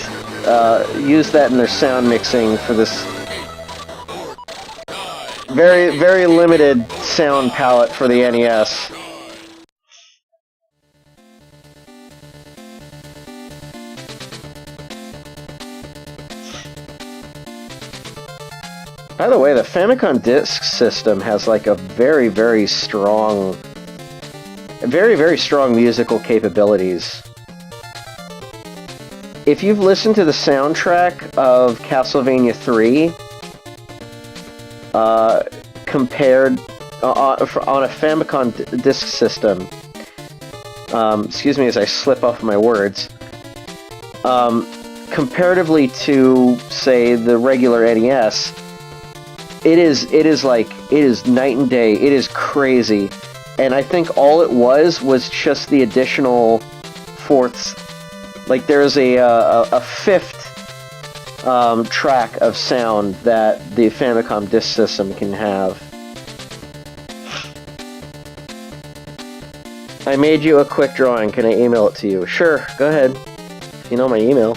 Speaker 1: used that in their sound mixing for this very, very limited sound palette for the NES. By the way, the Famicom Disk System has like a very, very strong musical capabilities. If you've listened to the soundtrack of Castlevania 3, compared on a Famicom Disk System, Excuse me as I slip off my words. Comparatively to, say, the regular NES, it is night and day. It is crazy. And I think all it was just the additional fourths. Like, there's a fifth track of sound that the Famicom Disk System can have. I made you a quick drawing. Can I email it to you? Sure, go ahead. If you know my email.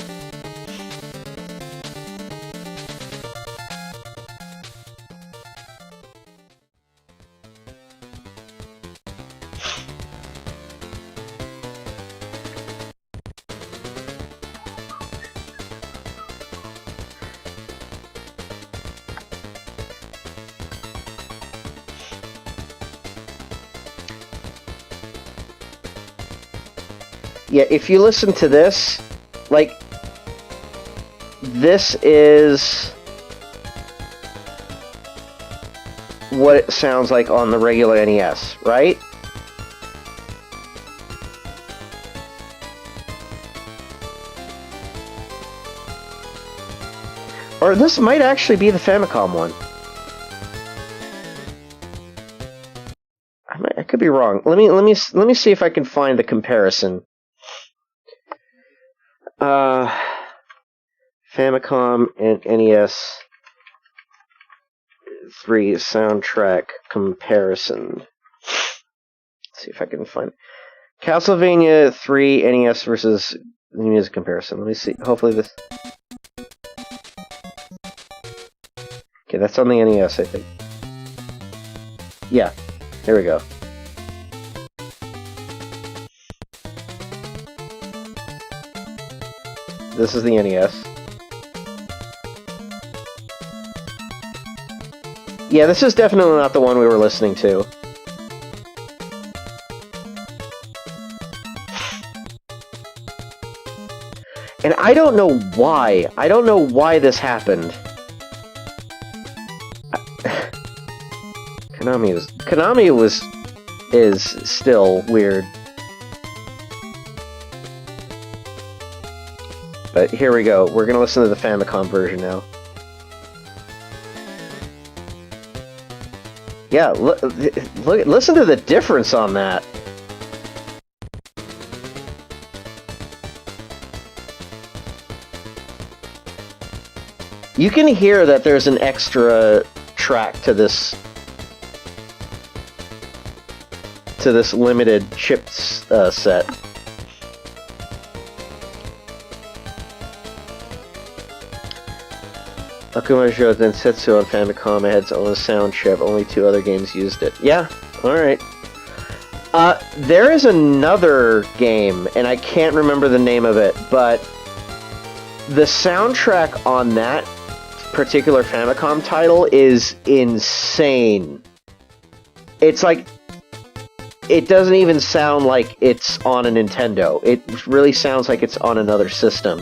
Speaker 1: Yeah, if you listen to this, like, this is what it sounds like on the regular NES, right? Or this might actually be the Famicom one. I could be wrong. Let me see if I can find the comparison. Famicom and NES 3 soundtrack comparison. Let's see if I can find Castlevania 3 NES versus music comparison. Let me see. Hopefully this. Okay, that's on the NES, I think. Yeah, here we go. This is the NES. Yeah, this is definitely not the one we were listening to. And I don't know why. I don't know why this happened. Konami is still weird. But here we go. We're gonna listen to the Famicom version now. Yeah, look, listen to the difference on that. You can hear that there's an extra track to this limited chip set. Akumajo Densetsu on Famicom had its own sound chip. Only 2 other games used it. Yeah, alright. There is another game, and I can't remember the name of it, but the soundtrack on that particular Famicom title is insane. It's like, it doesn't even sound like it's on a Nintendo. It really sounds like it's on another system.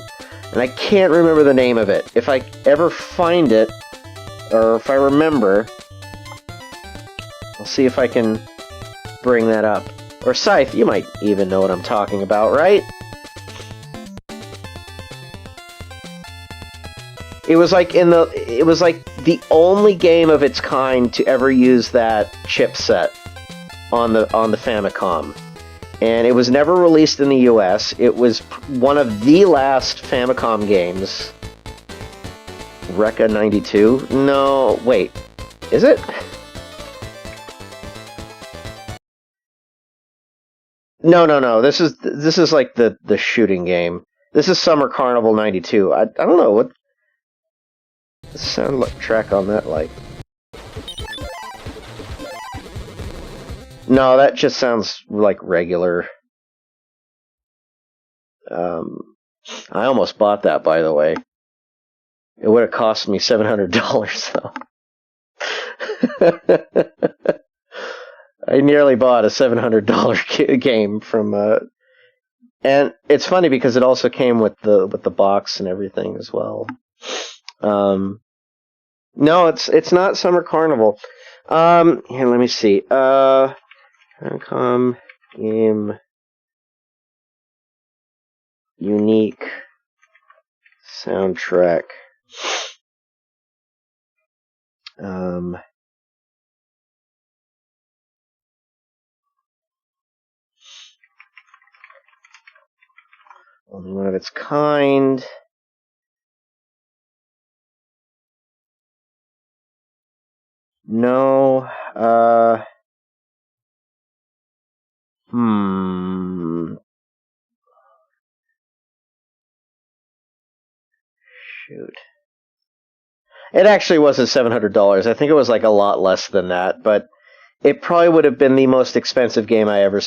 Speaker 1: And I can't remember the name of it. If I ever find it, or if I remember, I'll see if I can bring that up. Or Scythe, you might even know what I'm talking about, right? It was like the only game of its kind to ever use that chipset on the Famicom. And it was never released in the US. It was one of the last Famicom games. Rekka 92? No, wait. Is it? No. This is like the shooting game. This is Summer Carnival 92. I don't know what the sound track on that like. No, that just sounds like regular. I almost bought that, by the way. It would have cost me $700, though. I nearly bought a $700 game from. And it's funny because it also came with the box and everything as well. No, it's not Summer Carnival. Here, let me see. Famicom game unique soundtrack. Only one of its kind. No. Shoot. It actually wasn't $700. I think it was like a lot less than that, but it probably would have been the most expensive game I ever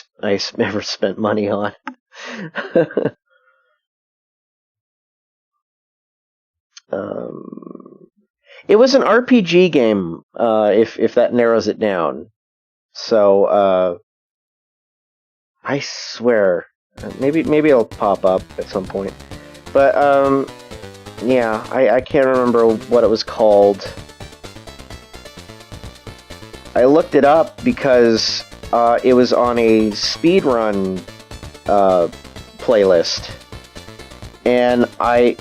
Speaker 1: spent money on. It was an RPG game, if that narrows it down. So I swear, maybe it'll pop up at some point. But yeah, I can't remember what it was called. I looked it up because it was on a speedrun playlist. And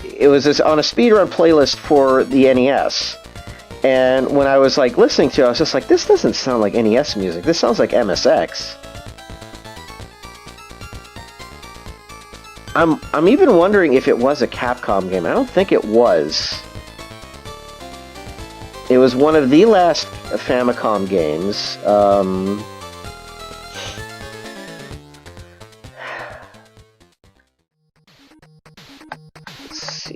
Speaker 1: it was on a speedrun playlist for the NES. And when I was like listening to it, I was just like, this doesn't sound like NES music. This sounds like MSX. I'm even wondering if it was a Capcom game. I don't think it was. It was one of the last Famicom games. Let's see.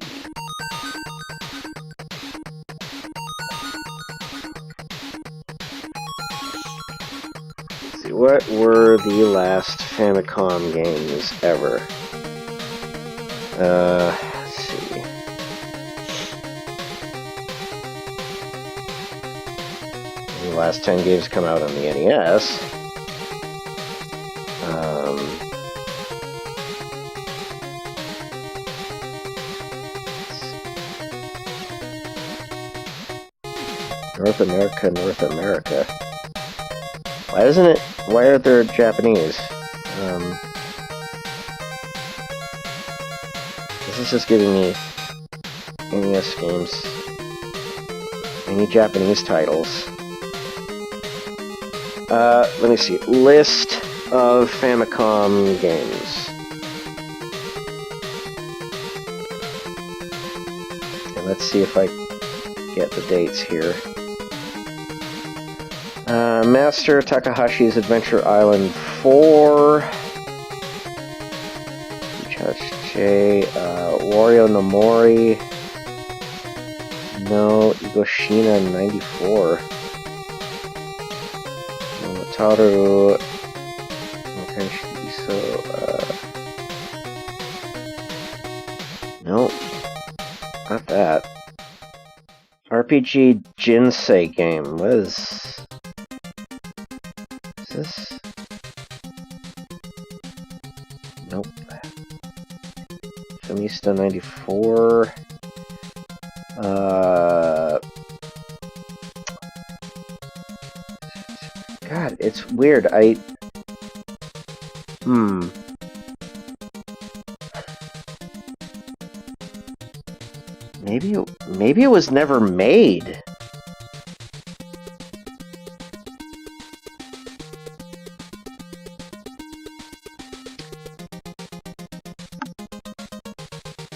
Speaker 1: Let's see. What were the last Famicom games ever? Let's see. The last 10 games come out on the NES. North America. Why are there Japanese? This is just giving me NES games. Any Japanese titles? Let me see. List of Famicom games. And let's see if I get the dates here. Master Takahashi's Adventure Island 4. J. Wario no Mori. No, Igoshina 94. Momotaru. Kenshi Iso. No, not that. RPG Jinsei game. What is this? Nope. Famista 94. God, it's weird. Maybe it was never made.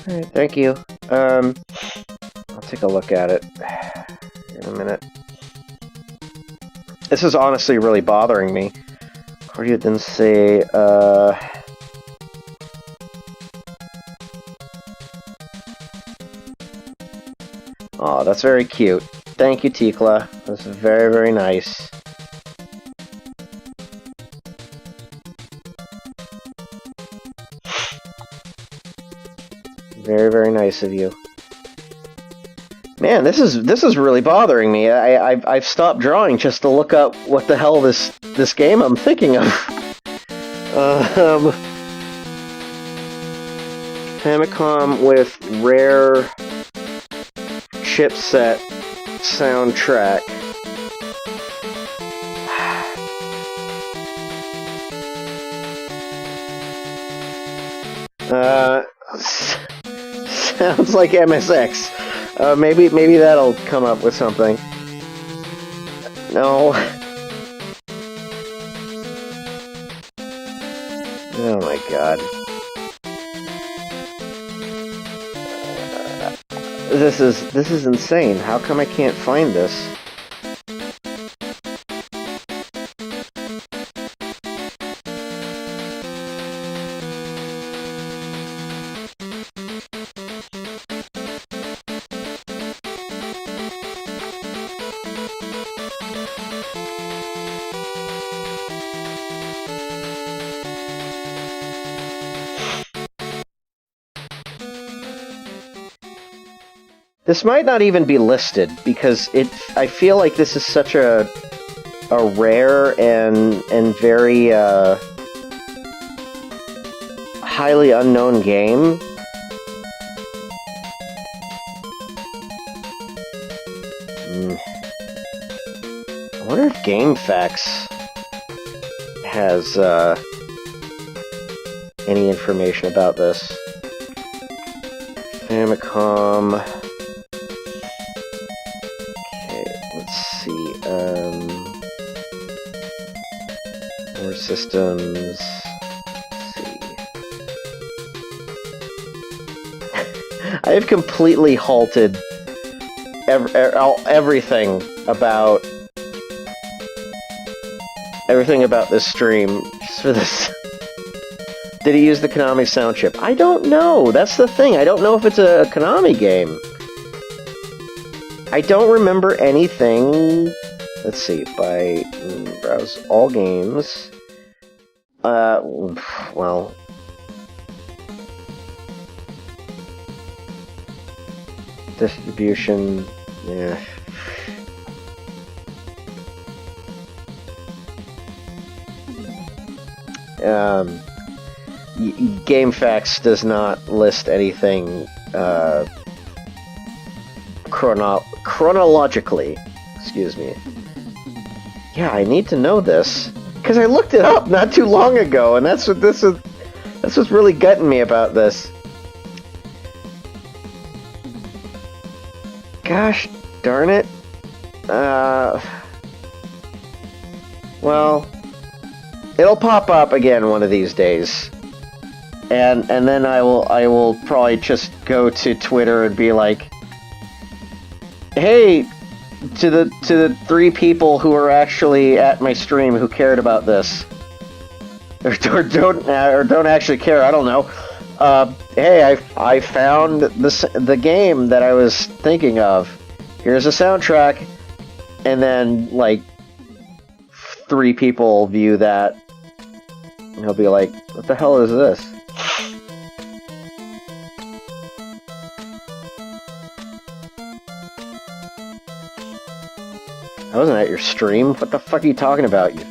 Speaker 1: Alright, thank you. I'll take a look at it in a minute. This is honestly really bothering me. Cordia didn't say, oh, that's very cute. Thank you, Tikla. That's very, very nice. Very, very nice of you. Man, this is really bothering me. I've stopped drawing just to look up what the hell this game I'm thinking of. Famicom with rare chipset soundtrack. sounds like MSX. Maybe that'll come up with something. No. Oh my god. This is insane. How come I can't find this? This might not even be listed because I feel like this is such a rare and very highly unknown game. I wonder if GameFAQs has any information about this. Famicom. More systems. Let's see. I have completely halted everything about this stream just for this. Did he use the Konami sound chip? I don't know. That's the thing. I don't know if it's a Konami game. I don't remember anything. Let's see. Browse all games. Well. Distribution. Yeah. GameFAQs does not list anything chronologically. Excuse me. Yeah, I need to know this because I looked it up not too long ago, and that's what's really gutting me about this. Gosh darn it. Well, it'll pop up again one of these days. And then I will probably just go to Twitter and be like, "Hey, to the 3 people who are actually at my stream who cared about this, or don't actually care, I don't know. Hey, I found the game that I was thinking of. Here's a soundtrack," and then like 3 people view that, and he'll be like, "What the hell is this?" I wasn't at your stream. What the fuck are you talking about, you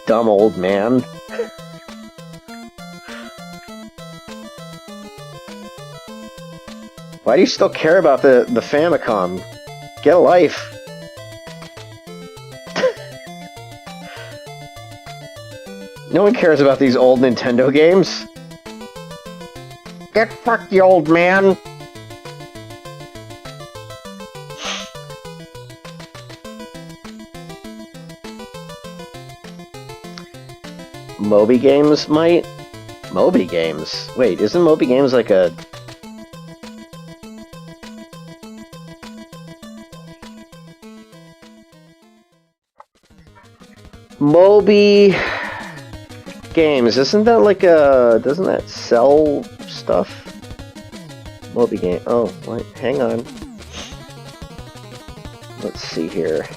Speaker 1: dumb old man? Why do you still care about the Famicom? Get a life. No one cares about these old Nintendo games. Get fucked, you old man. Moby Games might? Moby Games? Wait, isn't Moby Games like a... Moby Games, isn't that like a... doesn't that sell stuff? Moby Game... oh, what? Hang on. Let's see here.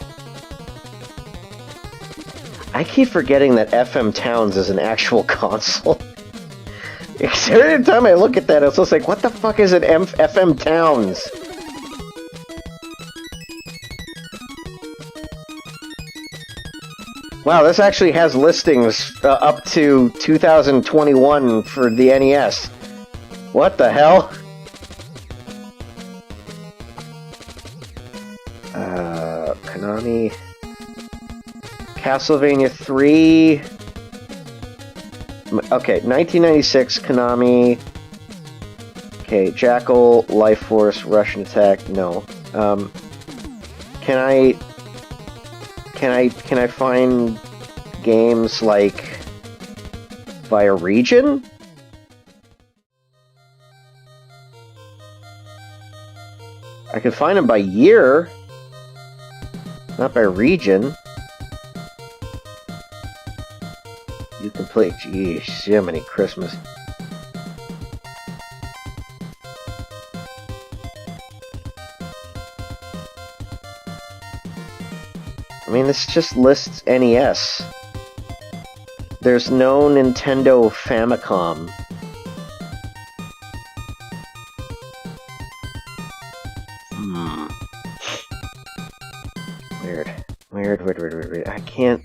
Speaker 1: I keep forgetting that FM Towns is an actual console. Every time I look at that, it's just like, what the fuck is an FM Towns? Wow, this actually has listings up to 2021 for the NES. What the hell? Konami... Castlevania 3... Okay, 1996, Konami... Okay, Jackal, Life Force, Russian Attack, no. Can I find games like by a region? I could find them by year, not by region. You can play, geez, Jiminy Christmas. I mean, this just lists NES. There's no Nintendo Famicom. Weird. I can't...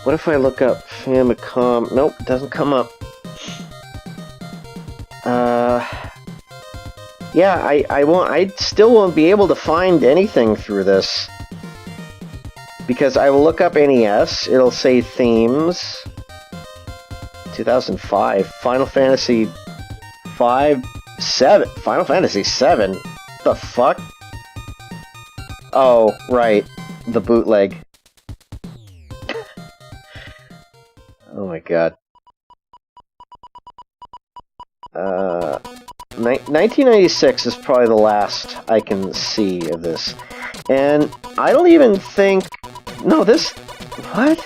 Speaker 1: What if I look up Famicom? Nope, it doesn't come up. Yeah, I still won't be able to find anything through this. Because I will look up NES, it'll say themes. 2005, Final Fantasy 7. Final Fantasy 7? What the fuck? Oh, right. The bootleg. Oh my god. 1996 is probably the last I can see of this. And I don't even think... No, this... What?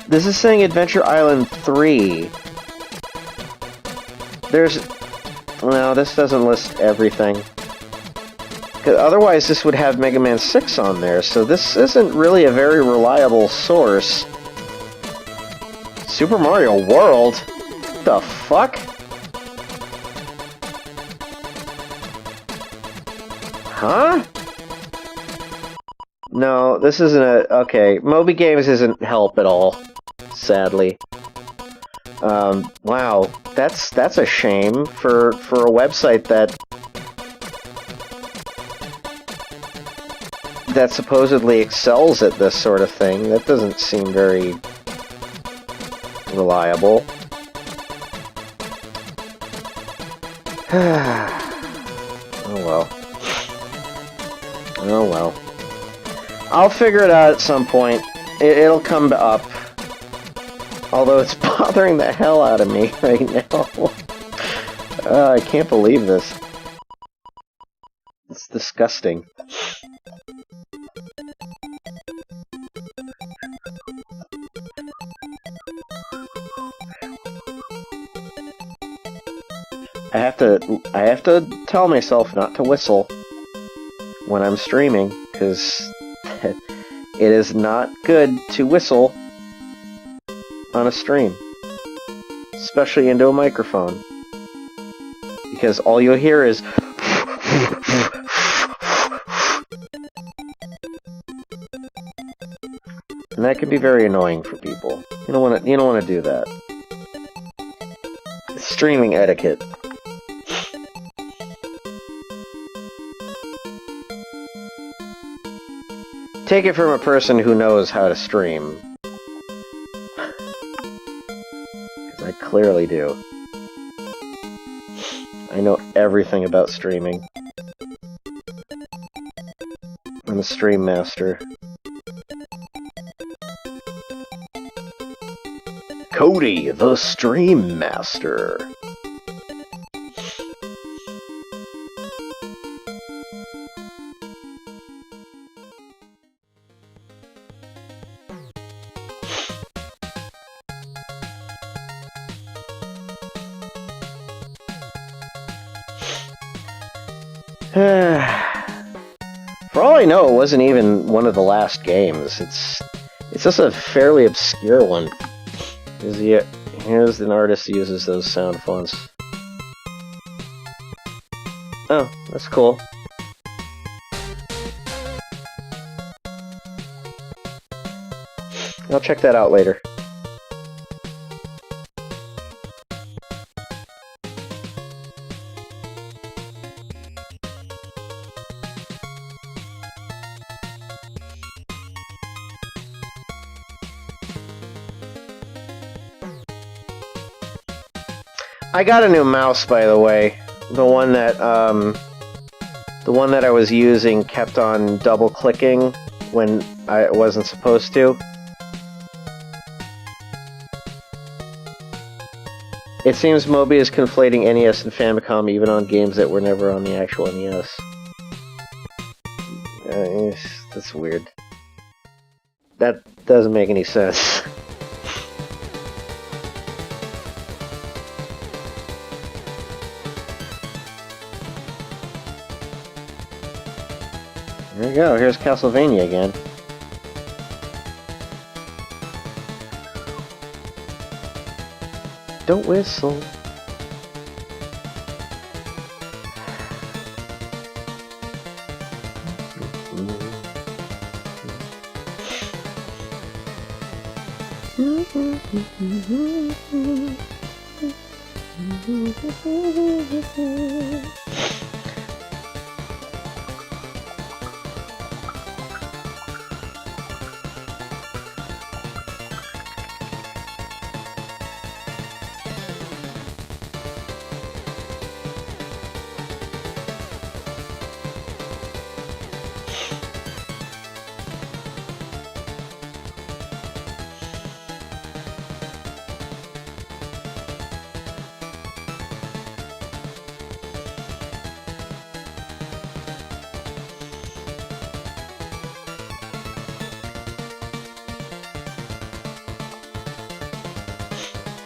Speaker 1: This is saying Adventure Island 3. There's... No, this doesn't list everything. 'Cause otherwise, this would have Mega Man 6 on there, so this isn't really a very reliable source. Super Mario World? What the fuck? Huh? No, this isn't a... Okay, Moby Games isn't help at all, sadly. Wow, that's a shame for a website that supposedly excels at this sort of thing. That doesn't seem very reliable. Oh well. Oh well. I'll figure it out at some point. It'll come up. Although it's bothering the hell out of me right now. I can't believe this. It's disgusting. I have to tell myself not to whistle when I'm streaming, because it is not good to whistle on a stream, especially into a microphone, because all you'll hear is and that can be very annoying for people. You don't want to do that. It's streaming etiquette. Take it from a person who knows how to stream. Because I clearly do. I know everything about streaming. I'm a stream master. Cody, the Stream Master. For all I know, it wasn't even one of the last games. It's just a fairly obscure one. Here's an artist who uses those sound fonts. Oh, that's cool. I'll check that out later. I got a new mouse, by the way. The one that I was using kept on double-clicking when I wasn't supposed to. It seems Moby is conflating NES and Famicom even on games that were never on the actual NES. That's weird. That doesn't make any sense. There we go, here's Castlevania again. Don't whistle.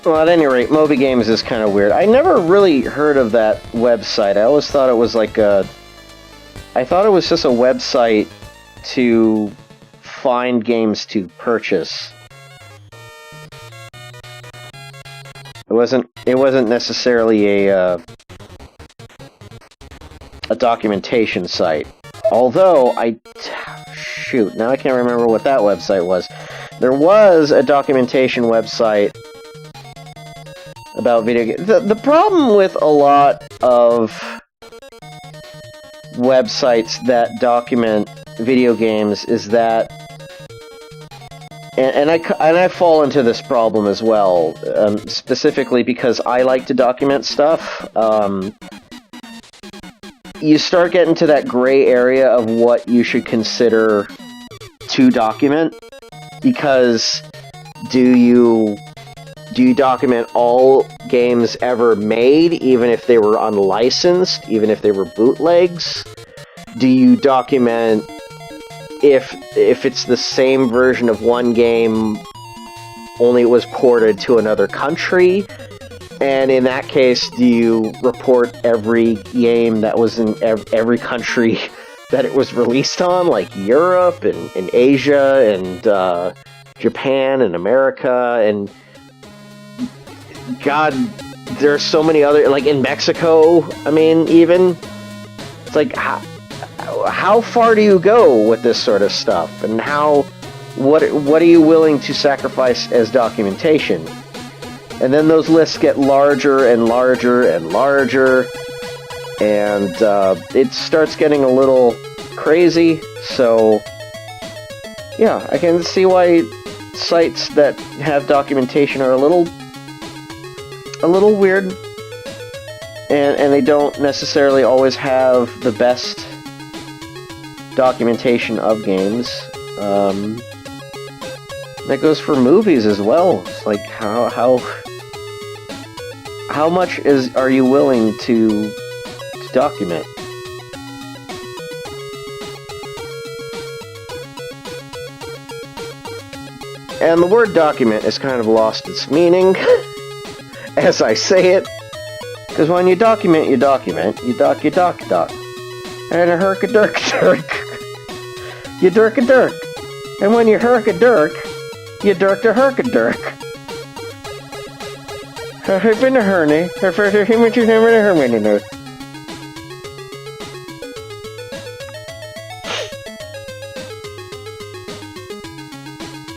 Speaker 1: Well, at any rate, Moby Games is kind of weird. I never really heard of that website. I always thought it was like a... I thought it was just a website to find games to purchase. It wasn't necessarily a documentation site. Although, shoot, now I can't remember what that website was. There was a documentation website about video games. The problem with a lot of websites that document video games is that, and I fall into this problem as well, specifically because I like to document stuff. You start getting to that gray area of what you should consider to document, because do you document all games ever made, even if they were unlicensed, even if they were bootlegs? Do you document if it's the same version of one game, only it was ported to another country? And in that case, do you report every game that was in every country that it was released on, like Europe and Asia and Japan and America and... God, there are so many other, like in Mexico, I mean, even, it's like, how far do you go with this sort of stuff? And what are you willing to sacrifice as documentation? And then those lists get larger and larger and larger, and it starts getting a little crazy, so, yeah, I can see why sites that have documentation are a little weird, and they don't necessarily always have the best documentation of games. That goes for movies as well. It's like, how much are you willing to document? And the word document has kind of lost its meaning as I say it, because when you document, you doc. And a herk-a-dirk-dirk. You dirk-a-dirk. And when you herk-a-dirk, you dirk-a-herk-a-dirk.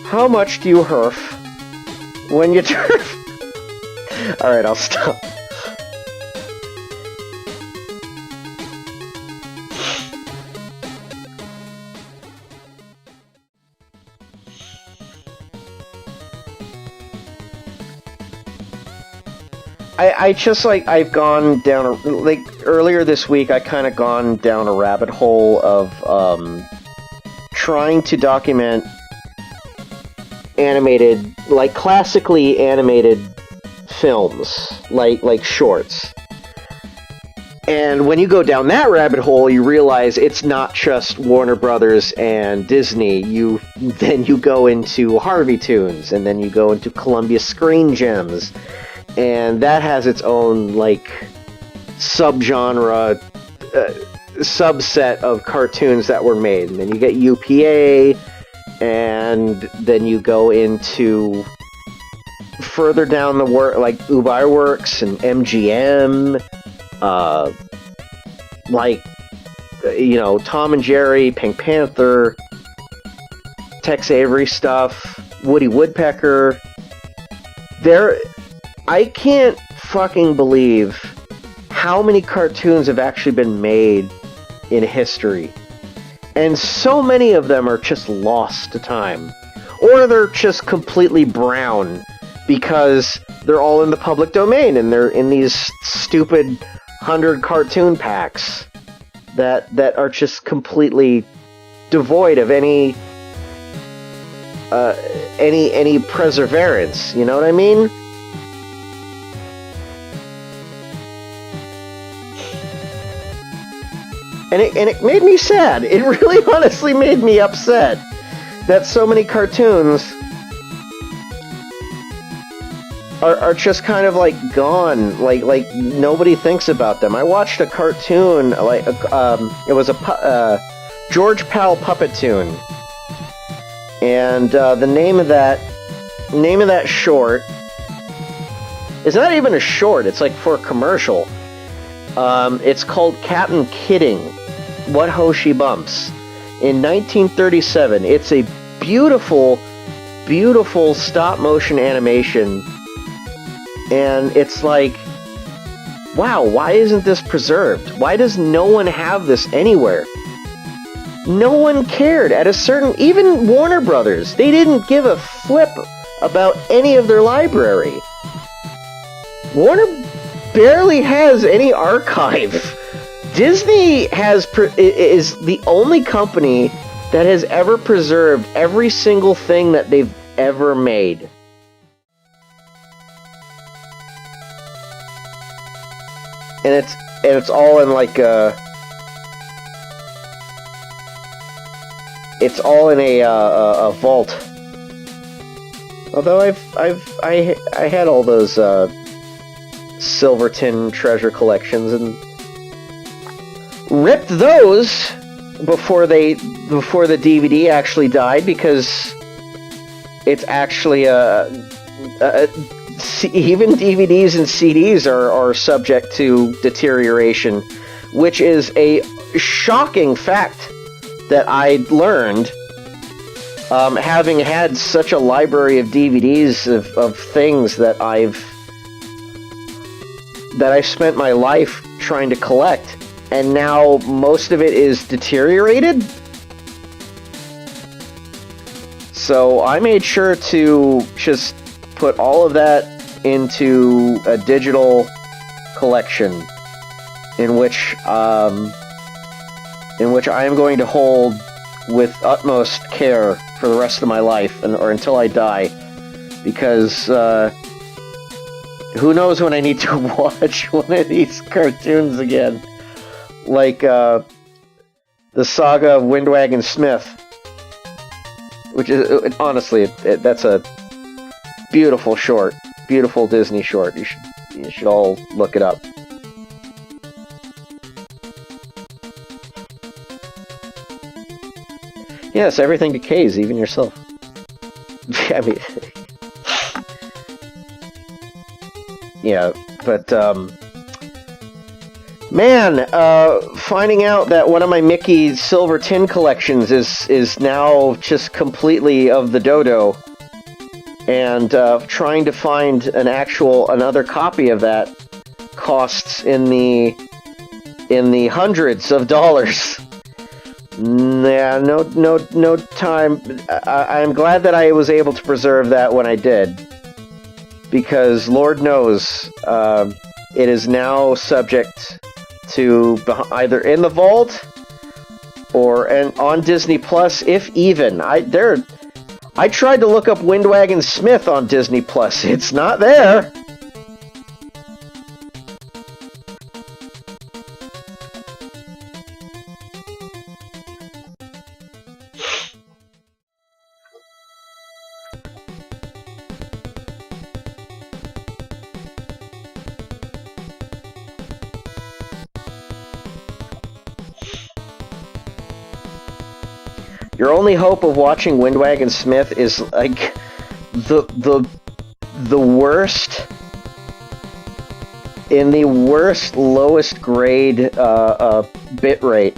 Speaker 1: How much do you herf when you turf? Alright, I'll stop. I just, like, I've gone down, like, earlier this week, I kind of gone down a rabbit hole of, trying to document animated, like, classically animated films, like shorts. And when you go down that rabbit hole, you realize it's not just Warner Brothers and Disney. Then you go into Harvey Toons, and then you go into Columbia Screen Gems, and that has its own, like, subgenre, subset of cartoons that were made. And then you get UPA, and then you go into further down the work, like Ubai Works and MGM, like, you know, Tom and Jerry, Pink Panther, Tex Avery stuff, Woody Woodpecker. I can't fucking believe how many cartoons have actually been made in history. And so many of them are just lost to time. Or they're just completely brown because they're all in the public domain and they're in these stupid 100 cartoon packs that are just completely devoid of any perseverance. You know what I mean? And it made me sad. It really honestly made me upset that so many cartoons are just kind of, like, gone. Like nobody thinks about them. I watched a cartoon, like, it was a George Pal Puppet Tune, and the name of that short is not even a short. It's like for a commercial. It's called Captain Kidding, What Hoshi Bumps, in 1937. It's a beautiful, beautiful stop-motion animation, and it's like, wow, why isn't this preserved? Why does no one have this anywhere? No one cared. At a certain... Even Warner Brothers, they didn't give a flip about any of their library. Warner barely has any archive. Disney is the only company that has ever preserved every single thing that they've ever made. And it's all in, like, it's all in a vault. Although I had all those Silverton treasure collections and ripped those before the DVD actually died, because it's actually even DVDs and CDs are subject to deterioration, which is a shocking fact that I learned, having had such a library of DVDs of things that I've spent my life trying to collect, and now most of it is deteriorated. So I made sure to just put all of that into a digital collection, in which I am going to hold with utmost care for the rest of my life, or until I die, because who knows when I need to watch one of these cartoons again, like the Saga of Windwagon Smith, which is honestly that's a beautiful short, beautiful Disney short. You should all look it up. Yes, everything decays, even yourself. I mean, yeah, but man, finding out that one of my Mickey silver tin collections is now just completely of the dodo, and trying to find another copy of that costs in the hundreds of dollars. Yeah, no time. I'm glad that I was able to preserve that when I did. because Lord knows it is now subject to either in the vault or on Disney Plus, if even. I tried to look up Windwagon Smith on Disney Plus. It's not there. Your only hope of watching Windwagon Smith is like the worst in the worst lowest grade bit rate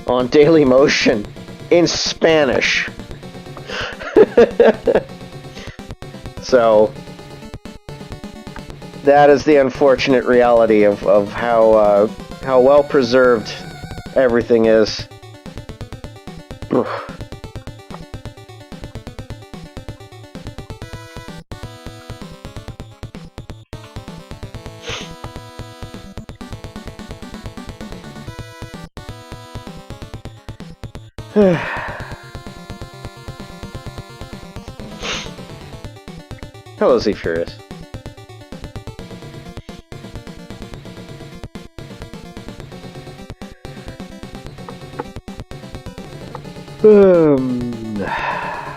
Speaker 1: on Dailymotion in Spanish. So that is the unfortunate reality of how well preserved everything is. Hello, Z Furious.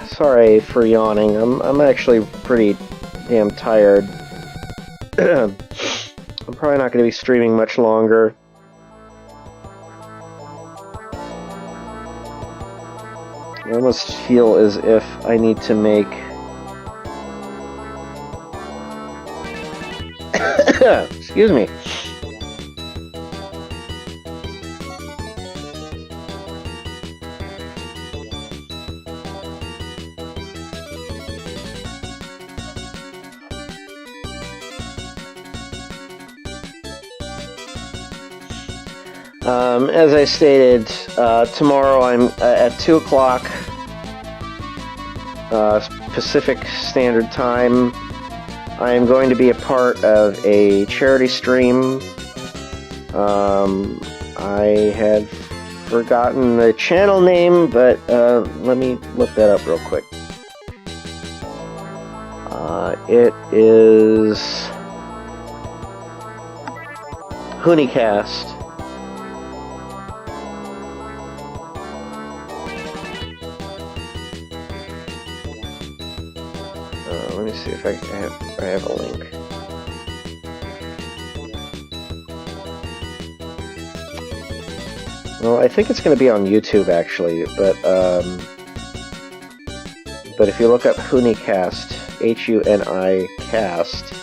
Speaker 1: Sorry for yawning. I'm actually pretty damn tired. I'm probably not going to be streaming much longer. I almost feel as if I need to make... Excuse me. As I stated, tomorrow I'm at 2 o'clock Pacific Standard Time. I am going to be a part of a charity stream. I had forgotten the channel name, but let me look that up real quick. It is Hoonicast. Let me see if I have a link. Well, I think it's going to be on YouTube actually, but if you look up Hoonicast, H-U-N-I cast.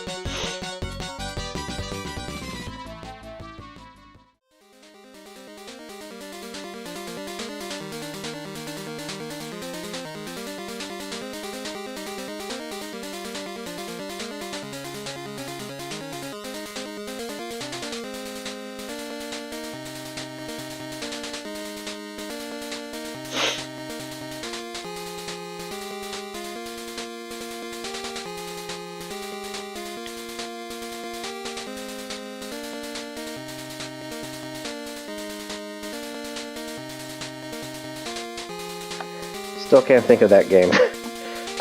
Speaker 1: Still can't think of that game.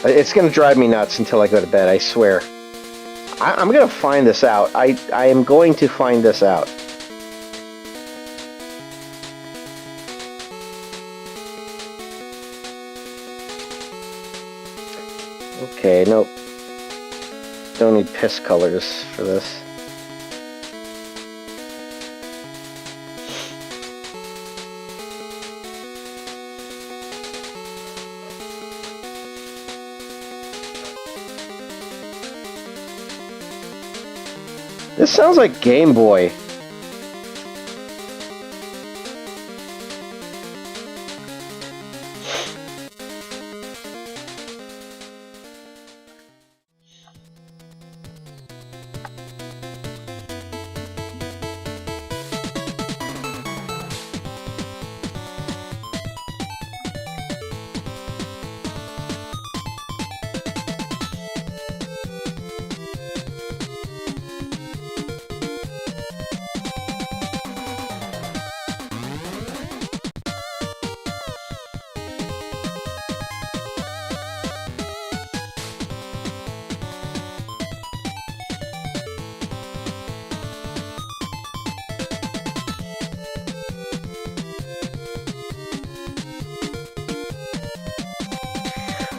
Speaker 1: It's gonna drive me nuts until I go to bed, I swear. I'm gonna find this out. I am going to find this out. Okay, nope. Don't need piss colors for this. This sounds like Game Boy.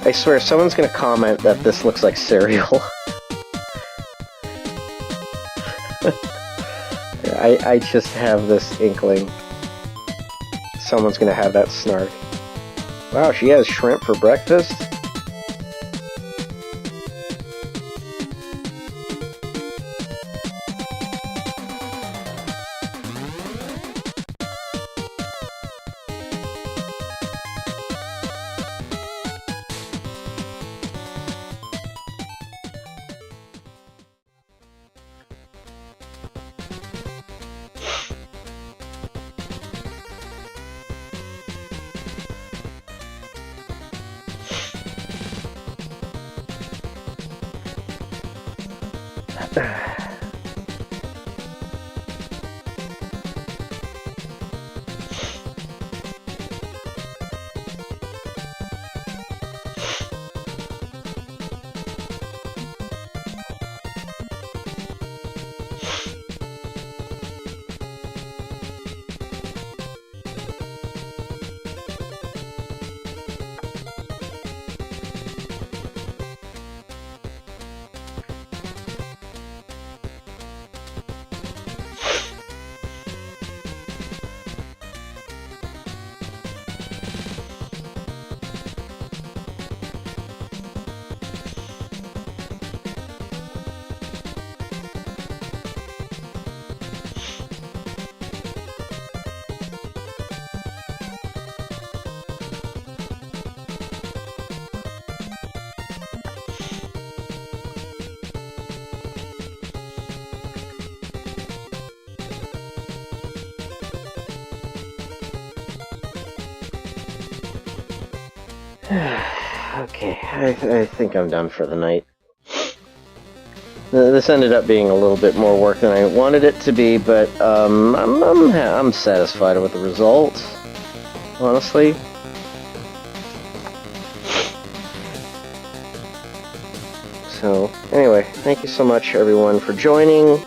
Speaker 1: I swear, someone's gonna comment that this looks like cereal. I just have this inkling. Someone's gonna have that snark. Wow, she has shrimp for breakfast? Okay, I think I'm done for the night. This ended up being a little bit more work than I wanted it to be, but I'm satisfied with the result, honestly. So, anyway, thank you so much, everyone, for joining.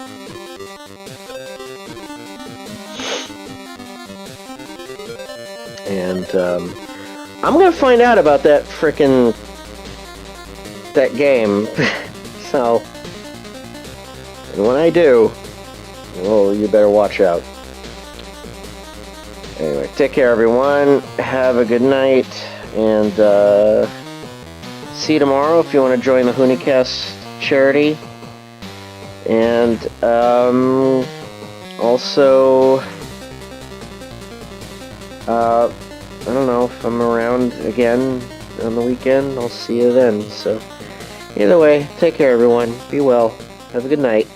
Speaker 1: And, I'm gonna find out about that that game. So, and when I do, well, you better watch out. Anyway, take care, everyone. Have a good night, and see you tomorrow if you want to join the Hoonicast charity. And also, I don't know if I'm around again on the weekend. I'll see you then. So, either way, take care, everyone. Be well. Have a good night.